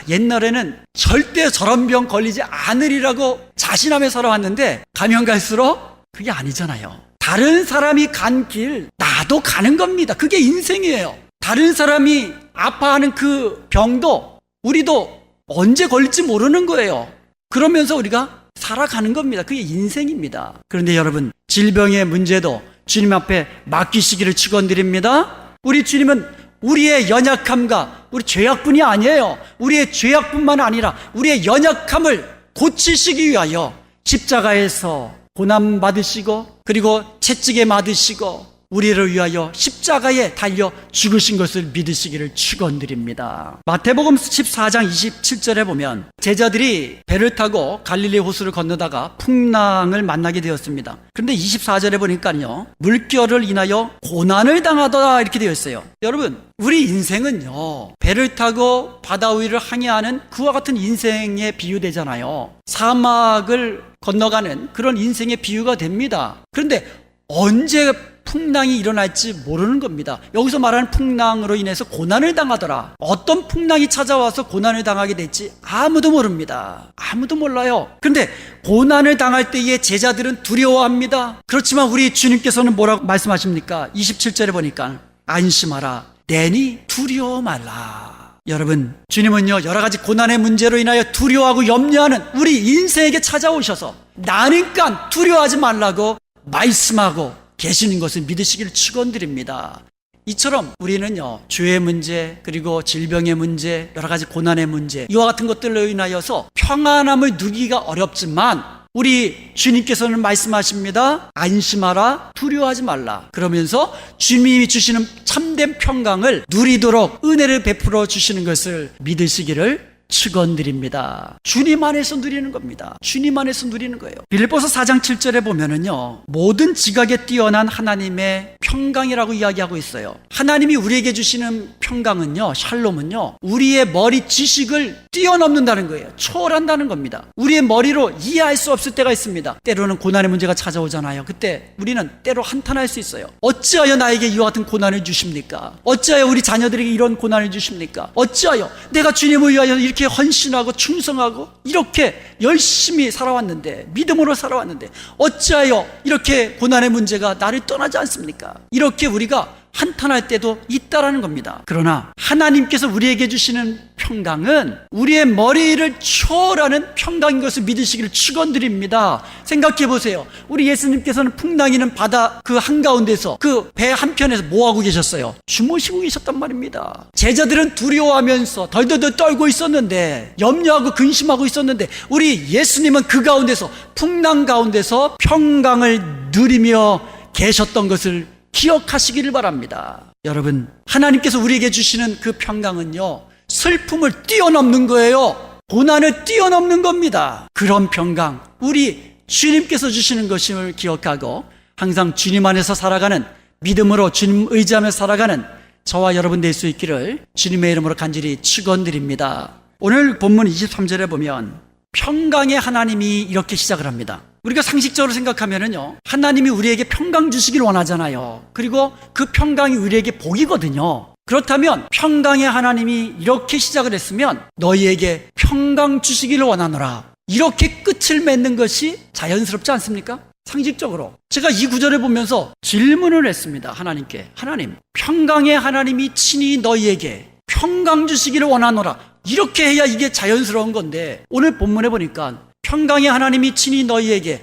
옛날에는 절대 저런 병 걸리지 않으리라고 자신하며 살아왔는데 가면 갈수록 그게 아니잖아요. 다른 사람이 간 길 나도 가는 겁니다. 그게 인생이에요. 다른 사람이 아파하는 그 병도 우리도 언제 걸릴지 모르는 거예요. 그러면서 우리가 살아가는 겁니다. 그게 인생입니다. 그런데 여러분, 질병의 문제도 주님 앞에 맡기시기를 축원드립니다. 우리 주님은 우리의 연약함과 우리 죄악뿐이 아니에요. 우리의 죄악뿐만 아니라 우리의 연약함을 고치시기 위하여 십자가에서 고난 받으시고 그리고 채찍에 맞으시고 우리를 위하여 십자가에 달려 죽으신 것을 믿으시기를 축원드립니다. 마태복음 14장 27절에 보면 제자들이 배를 타고 갈릴리 호수를 건너다가 풍랑을 만나게 되었습니다. 그런데 24절에 보니까요, 물결을 인하여 고난을 당하더라 이렇게 되어 있어요. 여러분, 우리 인생은요, 배를 타고 바다 위를 항해하는 그와 같은 인생에 비유되잖아요. 사막을 건너가는 그런 인생의 비유가 됩니다. 그런데 언제 풍랑이 일어날지 모르는 겁니다. 여기서 말하는 풍랑으로 인해서 고난을 당하더라. 어떤 풍랑이 찾아와서 고난을 당하게 될지 아무도 모릅니다. 아무도 몰라요. 그런데 고난을 당할 때에 제자들은 두려워합니다. 그렇지만 우리 주님께서는 뭐라고 말씀하십니까? 27절에 보니까 안심하라, 내니 두려워 말라. 여러분, 주님은요, 여러 가지 고난의 문제로 인하여 두려워하고 염려하는 우리 인생에게 찾아오셔서 나니까 두려워하지 말라고 말씀하고 계시는 것을 믿으시기를 축원드립니다. 이처럼 우리는요, 죄의 문제, 그리고 질병의 문제, 여러 가지 고난의 문제, 이와 같은 것들로 인하여서 평안함을 누리기가 어렵지만 우리 주님께서는 말씀하십니다. 안심하라, 두려워하지 말라. 그러면서 주님이 주시는 참된 평강을 누리도록 은혜를 베풀어 주시는 것을 믿으시기를 축원드립니다. 주님 안에서 누리는 겁니다. 주님 안에서 누리는 거예요. 빌립보서 4장 7절에 보면은요, 모든 지각에 뛰어난 하나님의 평강이라고 이야기하고 있어요. 하나님이 우리에게 주시는 평강은요, 샬롬은요, 우리의 머리 지식을 뛰어넘는다는 거예요. 초월한다는 겁니다. 우리의 머리로 이해할 수 없을 때가 있습니다. 때로는 고난의 문제가 찾아오잖아요. 그때 우리는 때로 한탄할 수 있어요. 어찌하여 나에게 이와 같은 고난을 주십니까? 어찌하여 우리 자녀들에게 이런 고난을 주십니까? 어찌하여 내가 주님을 위하여 이렇게 헌신하고 충성하고 이렇게 열심히 살아왔는데, 믿음으로 살아왔는데 어찌하여 이렇게 고난의 문제가 나를 떠나지 않습니까? 이렇게 우리가 한탄할 때도 있다라는 겁니다. 그러나 하나님께서 우리에게 주시는 평강은 우리의 머리를 초월하는 평강인 것을 믿으시기를 축원드립니다. 생각해 보세요. 우리 예수님께서는 풍랑이는 바다 그 한가운데서 그 배 한편에서 뭐하고 계셨어요? 주무시고 계셨단 말입니다. 제자들은 두려워하면서 덜덜덜 떨고 있었는데, 염려하고 근심하고 있었는데, 우리 예수님은 그 가운데서, 풍랑 가운데서 평강을 누리며 계셨던 것을 기억하시기를 바랍니다. 여러분, 하나님께서 우리에게 주시는 그 평강은요, 슬픔을 뛰어넘는 거예요. 고난을 뛰어넘는 겁니다. 그런 평강, 우리 주님께서 주시는 것임을 기억하고 항상 주님 안에서 살아가는, 믿음으로 주님 의지하며 살아가는 저와 여러분 될 수 있기를 주님의 이름으로 간절히 축원드립니다. 오늘 본문 23절에 보면 평강의 하나님이 이렇게 시작을 합니다. 우리가 상식적으로 생각하면은요, 하나님이 우리에게 평강 주시길 원하잖아요. 그리고 그 평강이 우리에게 복이거든요. 그렇다면 평강의 하나님이 이렇게 시작을 했으면 너희에게 평강 주시기를 원하노라, 이렇게 끝을 맺는 것이 자연스럽지 않습니까? 상식적으로 제가 이 구절을 보면서 질문을 했습니다. 하나님께, 하나님, 평강의 하나님이 친히 너희에게 평강 주시기를 원하노라, 이렇게 해야 이게 자연스러운 건데, 오늘 본문에 보니까 평강의 하나님이 친히 너희에게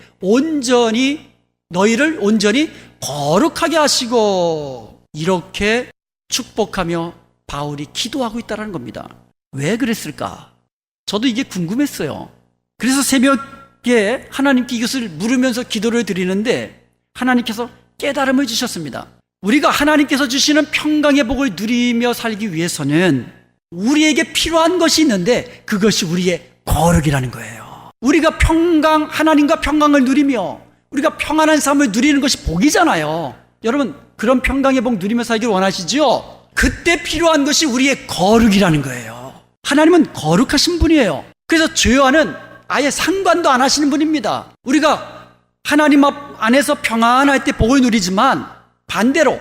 너희를 온전히 거룩하게 하시고, 이렇게 축복하며 바울이 기도하고 있다는 겁니다. 왜 그랬을까? 저도 이게 궁금했어요. 그래서 새벽에 하나님께 이것을 물으면서 기도를 드리는데 하나님께서 깨달음을 주셨습니다. 우리가 하나님께서 주시는 평강의 복을 누리며 살기 위해서는 우리에게 필요한 것이 있는데, 그것이 우리의 거룩이라는 거예요. 우리가 하나님과 평강을 누리며 우리가 평안한 삶을 누리는 것이 복이잖아요. 여러분, 그런 평강의 복 누리며 살기를 원하시죠? 그때 필요한 것이 우리의 거룩이라는 거예요. 하나님은 거룩하신 분이에요. 그래서 죄와는 아예 상관도 안 하시는 분입니다. 우리가 하나님 안에서 평안할 때 복을 누리지만, 반대로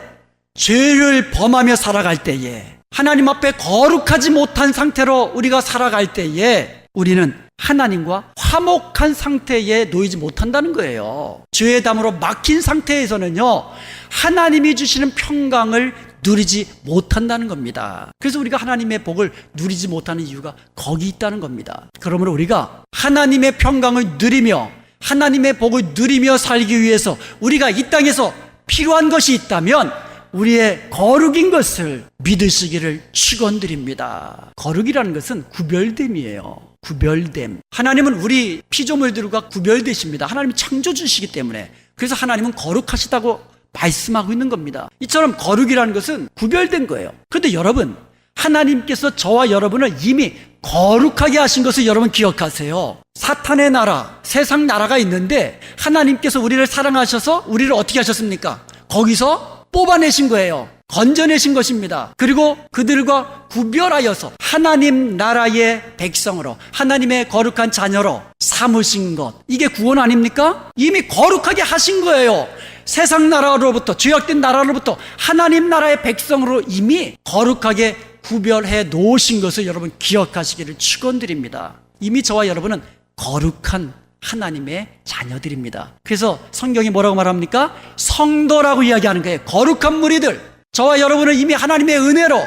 죄를 범하며 살아갈 때에, 하나님 앞에 거룩하지 못한 상태로 우리가 살아갈 때에 우리는 하나님과 화목한 상태에 놓이지 못한다는 거예요. 죄의 담으로 막힌 상태에서는요, 하나님이 주시는 평강을 누리지 못한다는 겁니다. 그래서 우리가 하나님의 복을 누리지 못하는 이유가 거기 있다는 겁니다. 그러므로 우리가 하나님의 평강을 누리며 하나님의 복을 누리며 살기 위해서 우리가 이 땅에서 필요한 것이 있다면 우리의 거룩인 것을 믿으시기를 축원드립니다. 거룩이라는 것은 구별됨이에요. 구별됨. 하나님은 우리 피조물들과 구별되십니다. 하나님이 창조주시기 때문에. 그래서 하나님은 거룩하시다고 말씀하고 있는 겁니다. 이처럼 거룩이라는 것은 구별된 거예요. 그런데 여러분, 하나님께서 저와 여러분을 이미 거룩하게 하신 것을 여러분 기억하세요. 사탄의 나라, 세상 나라가 있는데 하나님께서 우리를 사랑하셔서 우리를 어떻게 하셨습니까? 거기서 뽑아내신 거예요. 건져내신 것입니다. 그리고 그들과 구별하여서 하나님 나라의 백성으로, 하나님의 거룩한 자녀로 삼으신 것, 이게 구원 아닙니까? 이미 거룩하게 하신 거예요. 세상 나라로부터, 죄악된 나라로부터 하나님 나라의 백성으로 이미 거룩하게 구별해 놓으신 것을 여러분 기억하시기를 축원드립니다. 이미 저와 여러분은 거룩한 하나님의 자녀들입니다. 그래서 성경이 뭐라고 말합니까? 성도라고 이야기하는 거예요. 거룩한 무리들. 저와 여러분은 이미 하나님의 은혜로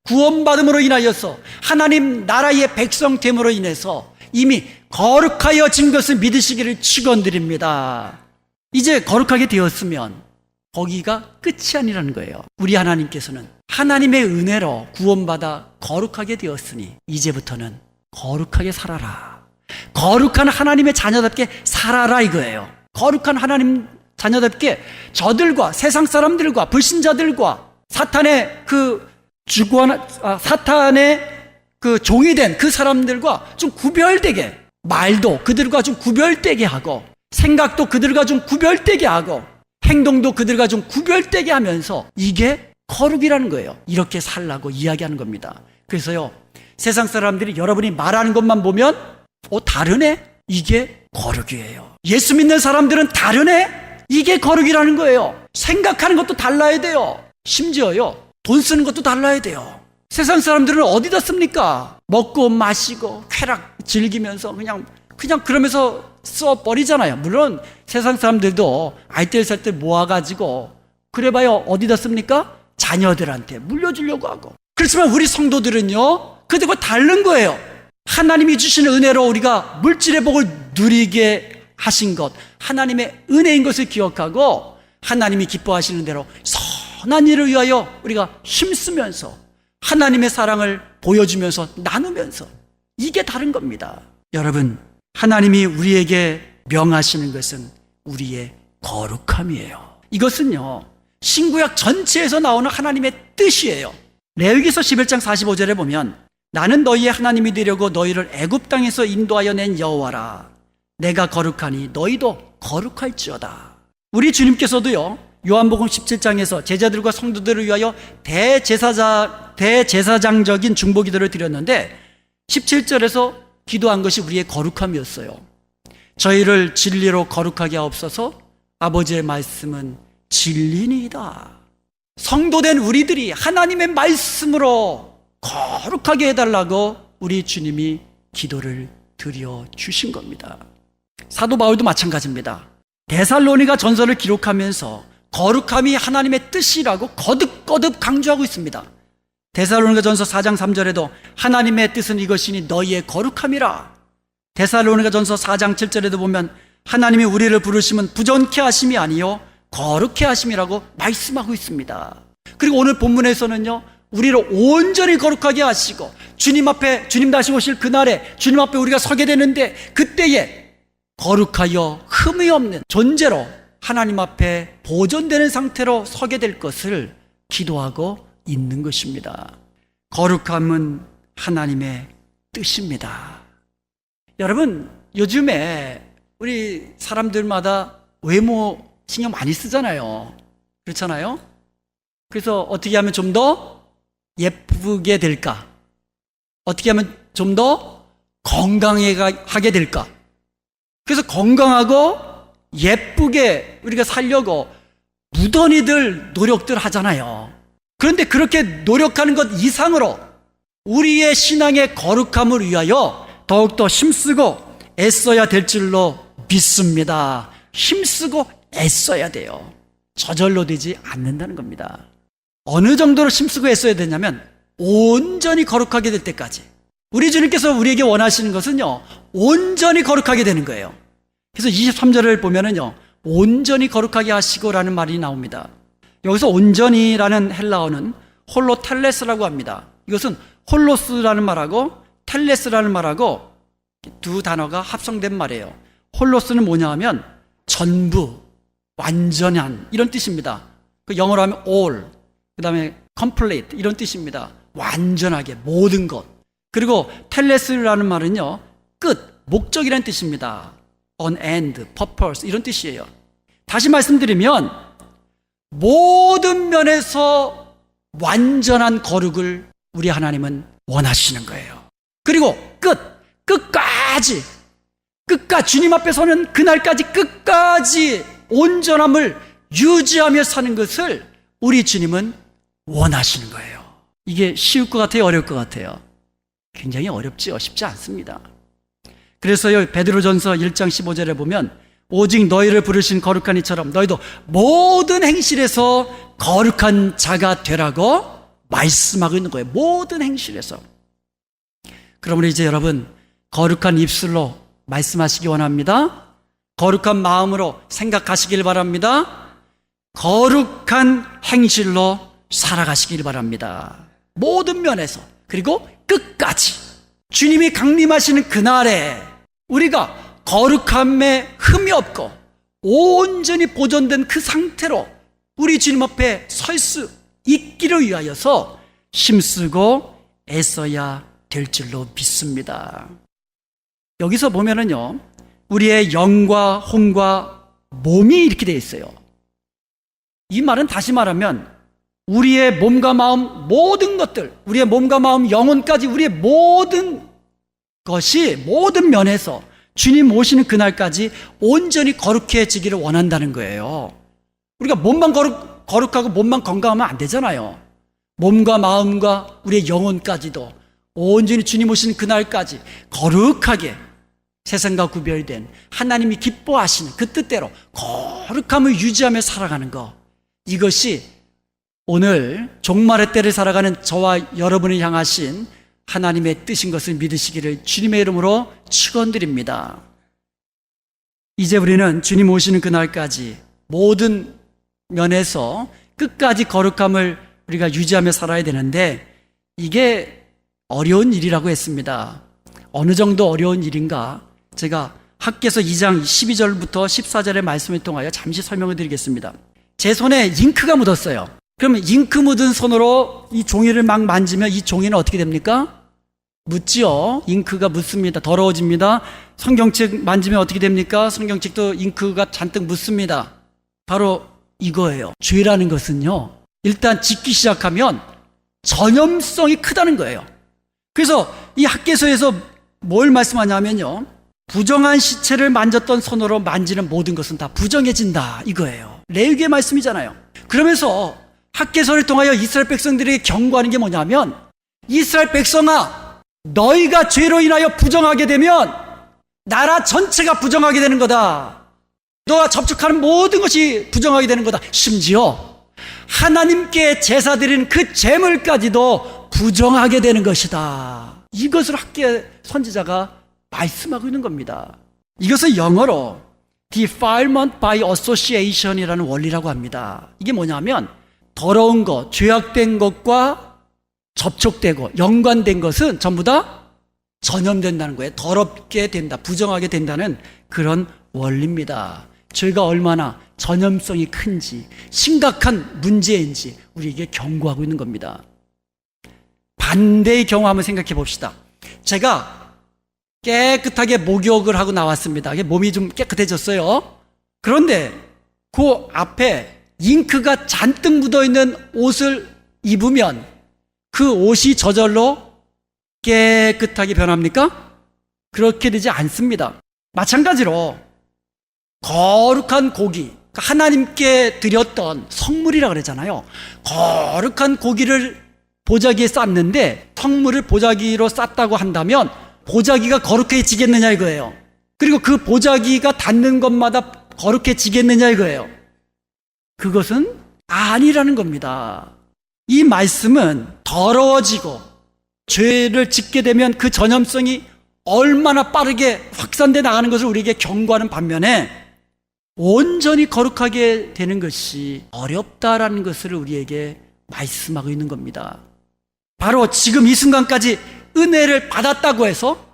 구원받음으로 인하여서 하나님 나라의 백성됨으로 인해서 이미 거룩하여진 것을 믿으시기를 축원드립니다. 이제 거룩하게 되었으면 거기가 끝이 아니라는 거예요. 우리 하나님께서는 하나님의 은혜로 구원받아 거룩하게 되었으니 이제부터는 거룩하게 살아라. 거룩한 하나님의 자녀답게 살아라 이거예요. 거룩한 하나님 자녀답게 저들과 세상 사람들과 불신자들과 사탄의 그 종이 된 그 사람들과 좀 구별되게, 말도 그들과 좀 구별되게 하고, 생각도 그들과 좀 구별되게 하고, 행동도 그들과 좀 구별되게 하면서, 이게 거룩이라는 거예요. 이렇게 살라고 이야기하는 겁니다. 그래서요, 세상 사람들이 여러분이 말하는 것만 보면 다르네? 이게 거룩이에요. 예수 믿는 사람들은 다르네? 이게 거룩이라는 거예요. 생각하는 것도 달라야 돼요. 심지어요, 돈 쓰는 것도 달라야 돼요. 세상 사람들은 어디다 씁니까? 먹고 마시고 쾌락 즐기면서 그냥 그러면서 써버리잖아요. 물론 세상 사람들도 알뜰 살뜰 모아가지고 그래봐요, 어디다 씁니까? 자녀들한테 물려주려고 하고. 그렇지만 우리 성도들은요, 그들과 다른 거예요. 하나님이 주시는 은혜로 우리가 물질의 복을 누리게 하신 것, 하나님의 은혜인 것을 기억하고 하나님이 기뻐하시는 대로 선한 일을 위하여 우리가 힘쓰면서 하나님의 사랑을 보여주면서 나누면서, 이게 다른 겁니다. 여러분, 하나님이 우리에게 명하시는 것은 우리의 거룩함이에요. 이것은요, 신구약 전체에서 나오는 하나님의 뜻이에요. 레위기서 11장 45절에 보면, 나는 너희의 하나님이 되려고 너희를 애굽 땅에서 인도하여 낸 여호와라. 내가 거룩하니 너희도 거룩할지어다. 우리 주님께서도요, 요한복음 17장에서 제자들과 성도들을 위하여 대제사장적인 중보기도를 드렸는데 17절에서 기도한 것이 우리의 거룩함이었어요. 저희를 진리로 거룩하게 하옵소서. 아버지의 말씀은 진리니이다. 성도된 우리들이 하나님의 말씀으로 거룩하게 해달라고 우리 주님이 기도를 드려주신 겁니다. 사도 바울도 마찬가지입니다. 데살로니가 전서를 기록하면서 거룩함이 하나님의 뜻이라고 거듭거듭 강조하고 있습니다. 데살로니가 전서 4장 3절에도 하나님의 뜻은 이것이니 너희의 거룩함이라. 데살로니가 전서 4장 7절에도 보면 하나님이 우리를 부르시면 부정케 하심이 아니요 거룩케 하심이라고 말씀하고 있습니다. 그리고 오늘 본문에서는요, 우리를 온전히 거룩하게 하시고 주님 앞에, 주님 다시 오실 그날에 주님 앞에 우리가 서게 되는데, 그때에 거룩하여 흠이 없는 존재로 하나님 앞에 보존되는 상태로 서게 될 것을 기도하고 있는 것입니다. 거룩함은 하나님의 뜻입니다. 여러분, 요즘에 우리 사람들마다 외모 신경 많이 쓰잖아요. 그렇잖아요? 그래서 어떻게 하면 좀 더 예쁘게 될까? 어떻게 하면 좀 더 건강하게 될까? 그래서 건강하고 예쁘게 우리가 살려고 무던히들 노력들 하잖아요. 그런데 그렇게 노력하는 것 이상으로 우리의 신앙의 거룩함을 위하여 더욱더 힘쓰고 애써야 될 줄로 믿습니다. 힘쓰고 애써야 돼요. 저절로 되지 않는다는 겁니다. 어느 정도로 힘쓰고 애써야 되냐면 온전히 거룩하게 될 때까지. 우리 주님께서 우리에게 원하시는 것은요, 온전히 거룩하게 되는 거예요. 그래서 23절을 보면은요, 온전히 거룩하게 하시고라는 말이 나옵니다. 여기서 온전히라는 헬라어는 홀로텔레스라고 합니다. 이것은 홀로스라는 말하고 텔레스라는 말하고 두 단어가 합성된 말이에요. 홀로스는 뭐냐 하면 전부, 완전한 이런 뜻입니다. 그 영어로 하면 all, 그 다음에 complete 이런 뜻입니다. 완전하게 모든 것. 그리고 텔레스라는 말은요, 끝, 목적이라는 뜻입니다. an end, purpose 이런 뜻이에요. 다시 말씀드리면 모든 면에서 완전한 거룩을 우리 하나님은 원하시는 거예요. 그리고 끝까지 주님 앞에 서는 그날까지 끝까지 온전함을 유지하며 사는 것을 우리 주님은 원하시는 거예요. 이게 쉬울 것 같아요? 어려울 것 같아요? 굉장히 어렵지요. 쉽지 않습니다. 그래서요, 베드로전서 1장 15절에 보면 오직 너희를 부르신 거룩한 이처럼 너희도 모든 행실에서 거룩한 자가 되라고 말씀하고 있는 거예요. 모든 행실에서. 그러므로 이제 여러분, 거룩한 입술로 말씀하시기 원합니다. 거룩한 마음으로 생각하시길 바랍니다. 거룩한 행실로 살아가시길 바랍니다. 모든 면에서. 그리고 끝까지. 주님이 강림하시는 그날에 우리가 거룩함에 흠이 없고 온전히 보존된 그 상태로 우리 주님 앞에 설 수 있기를 위하여서 힘쓰고 애써야 될 줄로 믿습니다. 여기서 보면은요, 우리의 영과 혼과 몸이 이렇게 되어 있어요. 이 말은 다시 말하면 우리의 몸과 마음 모든 것들, 우리의 몸과 마음 영혼까지 우리의 모든 것이 모든 면에서 주님 오시는 그날까지 온전히 거룩해지기를 원한다는 거예요. 우리가 몸만 거룩하고 몸만 건강하면 안 되잖아요. 몸과 마음과 우리의 영혼까지도 온전히 주님 오시는 그날까지 거룩하게 세상과 구별된 하나님이 기뻐하시는 그 뜻대로 거룩함을 유지하며 살아가는 것, 이것이 오늘 종말의 때를 살아가는 저와 여러분을 향하신 하나님의 뜻인 것을 믿으시기를 주님의 이름으로 축원드립니다. 이제 우리는 주님 오시는 그날까지 모든 면에서 끝까지 거룩함을 우리가 유지하며 살아야 되는데, 이게 어려운 일이라고 했습니다. 어느 정도 어려운 일인가? 제가 학개서 2장 12절부터 14절의 말씀을 통하여 잠시 설명을 드리겠습니다. 제 손에 잉크가 묻었어요. 그러면 잉크 묻은 손으로 이 종이를 막 만지면 이 종이는 어떻게 됩니까? 묻지요. 잉크가 묻습니다. 더러워집니다. 성경책 만지면 어떻게 됩니까? 성경책도 잉크가 잔뜩 묻습니다. 바로 이거예요. 죄라는 것은요, 일단 짓기 시작하면 전염성이 크다는 거예요. 그래서 이 학개서에서 뭘 말씀하냐면요, 부정한 시체를 만졌던 손으로 만지는 모든 것은 다 부정해진다, 이거예요. 레위기의 말씀이잖아요. 그러면서 학개서를 통하여 이스라엘 백성들에게 경고하는 게 뭐냐면, 이스라엘 백성아, 너희가 죄로 인하여 부정하게 되면 나라 전체가 부정하게 되는 거다. 너가 접촉하는 모든 것이 부정하게 되는 거다. 심지어 하나님께 제사 드리는 그 제물까지도 부정하게 되는 것이다. 이것을 학개 선지자가 말씀하고 있는 겁니다. 이것을 영어로 defilement by association이라는 원리라고 합니다. 이게 뭐냐면, 더러운 것, 죄악된 것과 접촉되고 연관된 것은 전부 다 전염된다는 거예요. 더럽게 된다, 부정하게 된다는 그런 원리입니다. 죄가 얼마나 전염성이 큰지, 심각한 문제인지 우리에게 경고하고 있는 겁니다. 반대의 경우 한번 생각해 봅시다. 제가 깨끗하게 목욕을 하고 나왔습니다. 몸이 좀 깨끗해졌어요. 그런데 그 앞에 잉크가 잔뜩 묻어있는 옷을 입으면 그 옷이 저절로 깨끗하게 변합니까? 그렇게 되지 않습니다. 마찬가지로 거룩한 고기, 하나님께 드렸던 성물이라고 그러잖아요. 거룩한 고기를 보자기에 쌌는데 성물을 보자기로 쌌다고 한다면 보자기가 거룩해지겠느냐 이거예요. 그리고 그 보자기가 닿는 것마다 거룩해지겠느냐 이거예요. 그것은 아니라는 겁니다. 이 말씀은 더러워지고 죄를 짓게 되면 그 전염성이 얼마나 빠르게 확산돼 나가는 것을 우리에게 경고하는 반면에, 온전히 거룩하게 되는 것이 어렵다라는 것을 우리에게 말씀하고 있는 겁니다. 바로 지금 이 순간까지 은혜를 받았다고 해서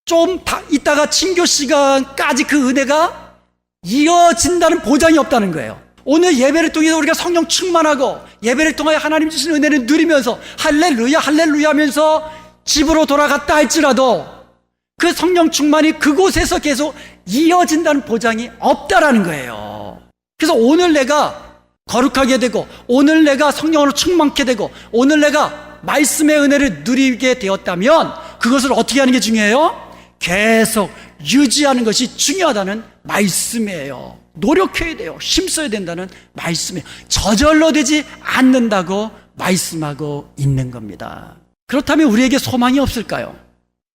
좀 이따가 친교 시간까지 그 은혜가 이어진다는 보장이 없다는 거예요. 오늘 예배를 통해서 우리가 성령 충만하고 예배를 통하여 하나님 주신 은혜를 누리면서 할렐루야 할렐루야 하면서 집으로 돌아갔다 할지라도 그 성령 충만이 그곳에서 계속 이어진다는 보장이 없다라는 거예요. 그래서 오늘 내가 거룩하게 되고, 오늘 내가 성령으로 충만케 되고, 오늘 내가 말씀의 은혜를 누리게 되었다면 그것을 어떻게 하는 게 중요해요? 계속 유지하는 것이 중요하다는 말씀이에요. 노력해야 돼요. 힘써야 된다는 말씀이에요. 저절로 되지 않는다고 말씀하고 있는 겁니다. 그렇다면 우리에게 소망이 없을까요?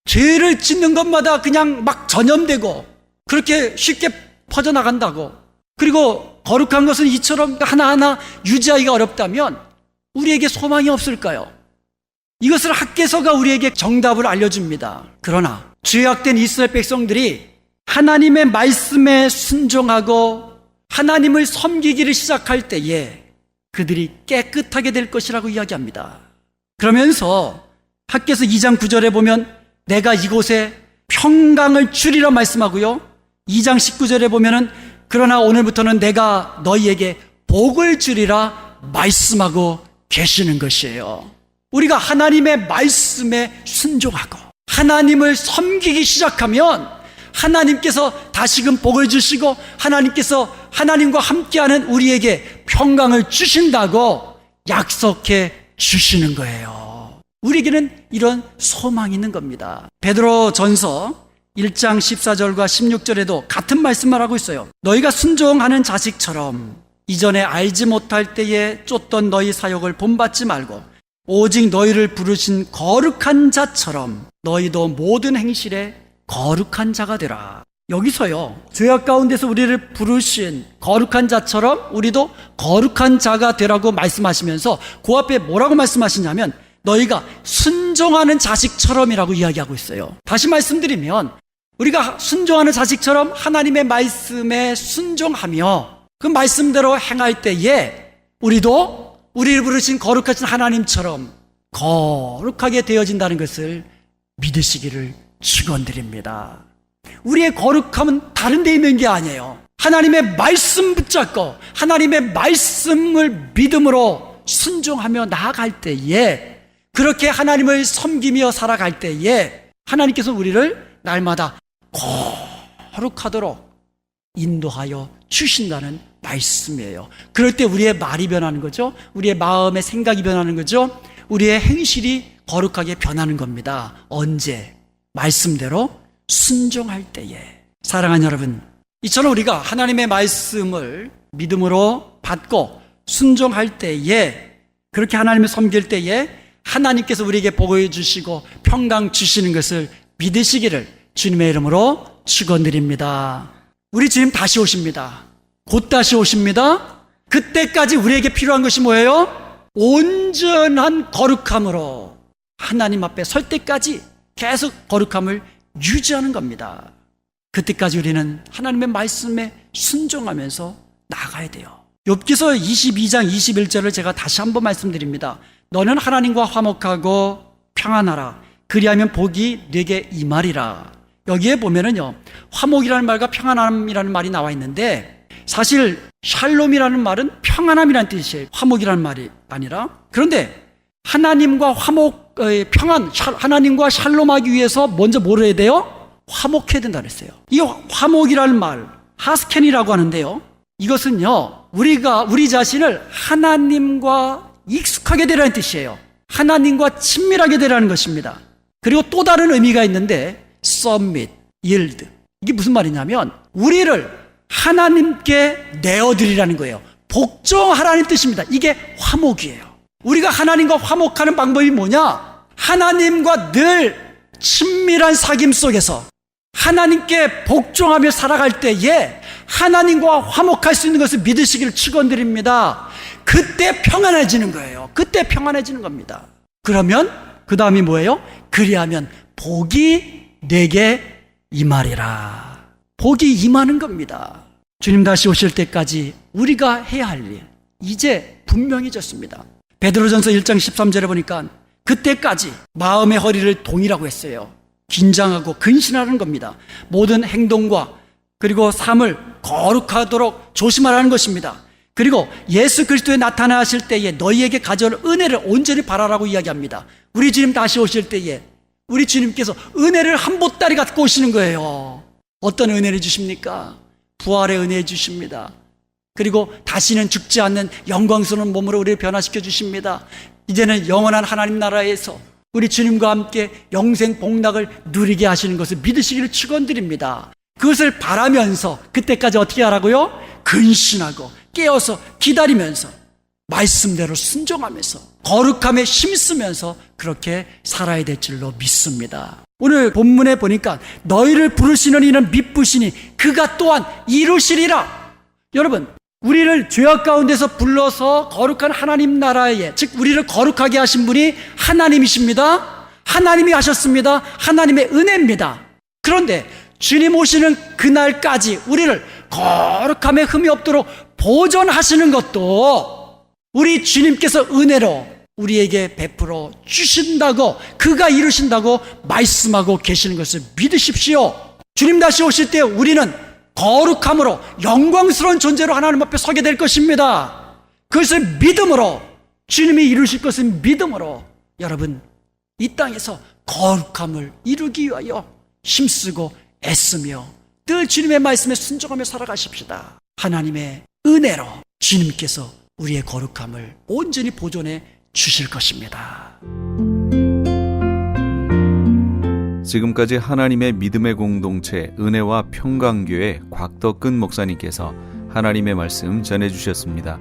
죄를 짓는 것마다 그냥 막 전염되고 그렇게 쉽게 퍼져나간다고, 그리고 거룩한 것은 이처럼 하나하나 유지하기가 어렵다면 우리에게 소망이 없을까요? 이것을 학개서가 우리에게 정답을 알려줍니다. 그러나 죄악된 이스라엘 백성들이 하나님의 말씀에 순종하고 하나님을 섬기기를 시작할 때에 그들이 깨끗하게 될 것이라고 이야기합니다. 그러면서 학개서 2장 9절에 보면 내가 이곳에 평강을 주리라 말씀하고요, 2장 19절에 보면은 그러나 오늘부터는 내가 너희에게 복을 주리라 말씀하고 계시는 것이에요. 우리가 하나님의 말씀에 순종하고 하나님을 섬기기 시작하면 하나님께서 다시금 복을 주시고 하나님께서 하나님과 함께하는 우리에게 평강을 주신다고 약속해 주시는 거예요. 우리에게는 이런 소망이 있는 겁니다. 베드로전서 1장 14절과 16절에도 같은 말씀을 하고 있어요. 너희가 순종하는 자식처럼 이전에 알지 못할 때에 쫓던 너희 사역을 본받지 말고 오직 너희를 부르신 거룩한 자처럼 너희도 모든 행실에 거룩한 자가 되라. 여기서요, 죄악 가운데서 우리를 부르신 거룩한 자처럼 우리도 거룩한 자가 되라고 말씀하시면서 그 앞에 뭐라고 말씀하시냐면 너희가 순종하는 자식처럼이라고 이야기하고 있어요. 다시 말씀드리면 우리가 순종하는 자식처럼 하나님의 말씀에 순종하며 그 말씀대로 행할 때에 우리도 우리를 부르신 거룩하신 하나님처럼 거룩하게 되어진다는 것을 믿으시기를 축원드립니다. 우리의 거룩함은 다른 데 있는 게 아니에요. 하나님의 말씀 붙잡고 하나님의 말씀을 믿음으로 순종하며 나아갈 때에, 그렇게 하나님을 섬기며 살아갈 때에 하나님께서 우리를 날마다 거룩하도록 인도하여 주신다는 말씀이에요. 그럴 때 우리의 말이 변하는 거죠. 우리의 마음의 생각이 변하는 거죠. 우리의 행실이 거룩하게 변하는 겁니다. 언제? 말씀대로 순종할 때에. 사랑하는 여러분, 이처럼 우리가 하나님의 말씀을 믿음으로 받고 순종할 때에, 그렇게 하나님을 섬길 때에 하나님께서 우리에게 복을 주시고 평강 주시는 것을 믿으시기를 주님의 이름으로 축원드립니다. 우리 주님 다시 오십니다. 곧 다시 오십니다. 그때까지 우리에게 필요한 것이 뭐예요? 온전한 거룩함으로 하나님 앞에 설 때까지 계속 거룩함을 유지하는 겁니다. 그때까지 우리는 하나님의 말씀에 순종하면서 나가야 돼요. 욥기서 22장 21절을 제가 다시 한번 말씀드립니다. 너는 하나님과 화목하고 평안하라. 그리하면 복이 네게 임하리라. 여기에 보면은요, 화목이라는 말과 평안함이라는 말이 나와 있는데, 사실 샬롬이라는 말은 평안함이라는 뜻이에요. 화목이라는 말이 아니라. 그런데 하나님과 평안, 하나님과 샬롬하기 위해서 먼저 뭘 해야 돼요? 화목해야 된다 그랬어요. 이 화목이라는 말, 하스켄이라고 하는데요, 이것은요, 우리 자신을 하나님과 익숙하게 되라는 뜻이에요. 하나님과 친밀하게 되라는 것입니다. 그리고 또 다른 의미가 있는데, submit, yield. 이게 무슨 말이냐면 우리를 하나님께 내어드리라는 거예요. 복종하라는 뜻입니다. 이게 화목이에요. 우리가 하나님과 화목하는 방법이 뭐냐? 하나님과 늘 친밀한 사귐 속에서 하나님께 복종하며 살아갈 때에 하나님과 화목할 수 있는 것을 믿으시기를 축원드립니다. 그때 평안해지는 거예요. 그때 평안해지는 겁니다. 그러면 그 다음이 뭐예요? 그리하면 복이 내게 임하리라. 복이 임하는 겁니다. 주님 다시 오실 때까지 우리가 해야 할 일, 이제 분명해졌습니다. 베드로전서 1장 13절에 보니까 그때까지 마음의 허리를 동이라고 했어요. 긴장하고 근신하는 겁니다. 모든 행동과 그리고 삶을 거룩하도록 조심하라는 것입니다. 그리고 예수 그리스도에 나타나실 때에 너희에게 가져올 은혜를 온전히 바라라고 이야기합니다. 우리 주님 다시 오실 때에 우리 주님께서 은혜를 한 보따리 갖고 오시는 거예요. 어떤 은혜를 주십니까? 부활의 은혜 주십니다. 그리고 다시는 죽지 않는 영광스러운 몸으로 우리를 변화시켜 주십니다. 이제는 영원한 하나님 나라에서 우리 주님과 함께 영생 복락을 누리게 하시는 것을 믿으시기를 축원드립니다. 그것을 바라면서 그때까지 어떻게 하라고요? 근신하고 깨어서 기다리면서 말씀대로 순종하면서 거룩함에 힘쓰면서 그렇게 살아야 될 줄로 믿습니다. 오늘 본문에 보니까 너희를 부르시는 이는 미쁘시니 그가 또한 이루시리라. 여러분, 우리를 죄악 가운데서 불러서 거룩한 하나님 나라에, 즉 우리를 거룩하게 하신 분이 하나님이십니다. 하나님이 하셨습니다. 하나님의 은혜입니다. 그런데 주님 오시는 그날까지 우리를 거룩함에 흠이 없도록 보존하시는 것도 우리 주님께서 은혜로 우리에게 베풀어 주신다고, 그가 이루신다고 말씀하고 계시는 것을 믿으십시오. 주님 다시 오실 때 우리는 거룩함으로 영광스러운 존재로 하나님 앞에 서게 될 것입니다. 그것을 믿음으로, 주님이 이루실 것은 믿음으로 여러분, 이 땅에서 거룩함을 이루기 위하여 힘쓰고 애쓰며 늘 주님의 말씀에 순종하며 살아가십시다. 하나님의 은혜로 주님께서 우리의 거룩함을 온전히 보존해 주실 것입니다.
지금까지 하나님의 믿음의 공동체 은혜와 평강교회 곽덕근 목사님께서 하나님의 말씀 전해주셨습니다.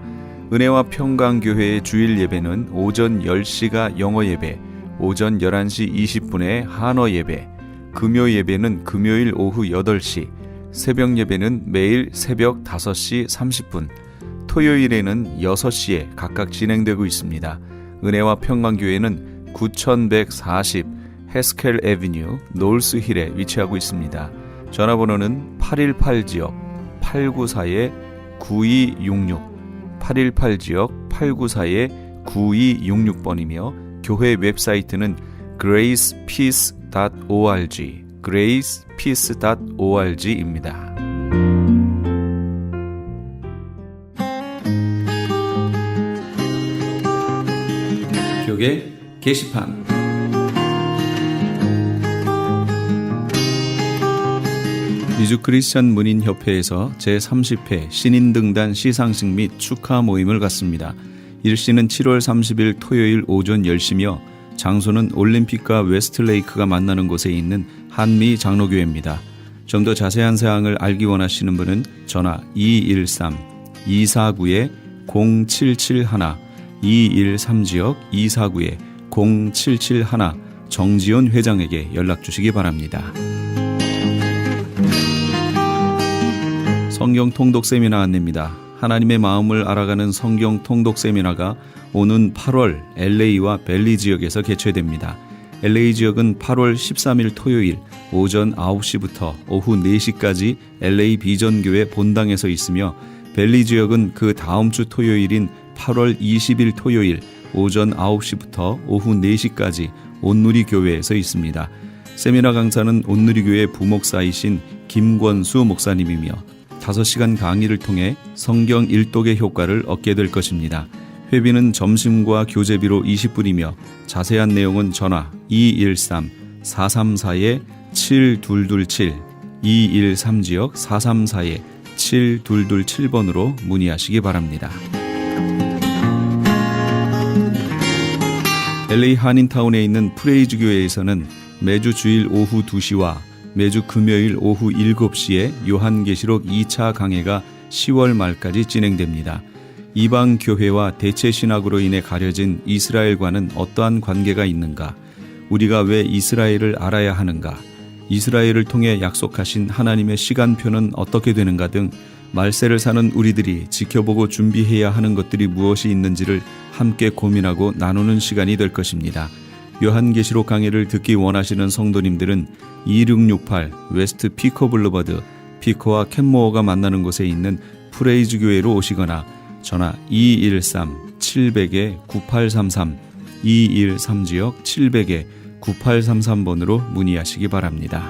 은혜와 평강교회의 주일 예배는 오전 10시가 영어 예배, 오전 11시 20분에 한어 예배, 금요 예배는 금요일 오후 8시, 새벽 예배는 매일 새벽 5시 30분, 토요일에는 6시에 각각 진행되고 있습니다. 은혜와 평강교회는 9140 헤스켈 애비뉴 놀스힐에 위치하고 있습니다. 전화번호는 818지역 894-9266 818지역 894-9266번이며 교회 웹사이트는 gracepeace.org gracepeace.org입니다. 교계 게시판 미주 크리스천 문인협회에서 제30회 신인등단 시상식 및 축하 모임을 갖습니다. 일시는 7월 30일 토요일 오전 10시며 장소는 올림픽과 웨스트레이크가 만나는 곳에 있는 한미 장로교회입니다. 좀 더 자세한 사항을 알기 원하시는 분은 전화 213-249-0771 213지역 249-0771 정지훈 회장에게 연락 주시기 바랍니다. 성경 통독 세미나 안내입니다. 하나님의 마음을 알아가는 성경 통독 세미나가 오는 8월 LA와 벨리 지역에서 개최됩니다. LA 지역은 8월 13일 토요일 오전 9시부터 오후 4시까지 LA 비전교회 본당에서 있으며 벨리 지역은 그 다음 주 토요일인 8월 20일 토요일 오전 9시부터 오후 4시까지 온누리 교회에서 있습니다. 세미나 강사는 온누리 교회 부목사이신 김권수 목사님이며 5시간 강의를 통해 성경 일독의 효과를 얻게 될 것입니다. 회비는 점심과 교재비로 20불이며 자세한 내용은 전화 213-434-7227 213지역 434-7227번으로 문의하시기 바랍니다. LA 한인타운에 있는 프레이즈 교회에서는 매주 주일 오후 2시와 매주 금요일 오후 7시에 요한계시록 2차 강해가 10월 말까지 진행됩니다. 이방 교회와 대체 신학으로 인해 가려진 이스라엘과는 어떠한 관계가 있는가? 우리가 왜 이스라엘을 알아야 하는가? 이스라엘을 통해 약속하신 하나님의 시간표는 어떻게 되는가 등 말세를 사는 우리들이 지켜보고 준비해야 하는 것들이 무엇이 있는지를 함께 고민하고 나누는 시간이 될 것입니다. 요한계시록 강해를 듣기 원하시는 성도님들은 2668 웨스트 피커 블루버드 피커와 캔모어가 만나는 곳에 있는 프레이즈 교회로 오시거나 전화 213-700-9833 213지역 700-9833번으로 문의하시기 바랍니다.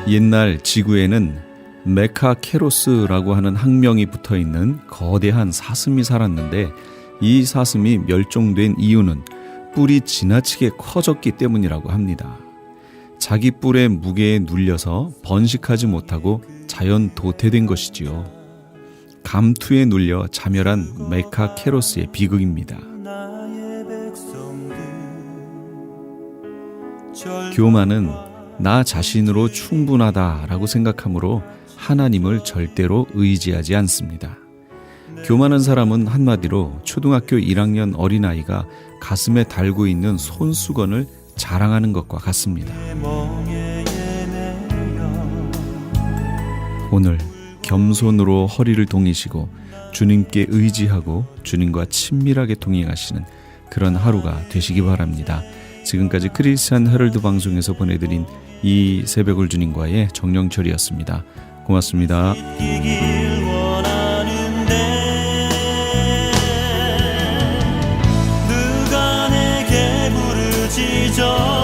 옛날 지구에는 메카케로스라고 하는 학명이 붙어있는 거대한 사슴이 살았는데 이 사슴이 멸종된 이유는 뿔이 지나치게 커졌기 때문이라고 합니다. 자기 뿔의 무게에 눌려서 번식하지 못하고 자연 도태된 것이지요. 감투에 눌려 자멸한 메카케로스의 비극입니다. 교만은 나 자신으로 충분하다라고 생각하므로 하나님을 절대로 의지하지 않습니다. 교만한 사람은 한마디로 초등학교 1학년 어린아이가 가슴에 달고 있는 손수건을 자랑하는 것과 같습니다. 오늘 겸손으로 허리를 동이시고 주님께 의지하고 주님과 친밀하게 동행하시는 그런 하루가 되시기 바랍니다. 지금까지 크리스찬 헤럴드 방송에서 보내드린 이 새벽을 주님과의 정영철이었습니다. 고맙습니다.
저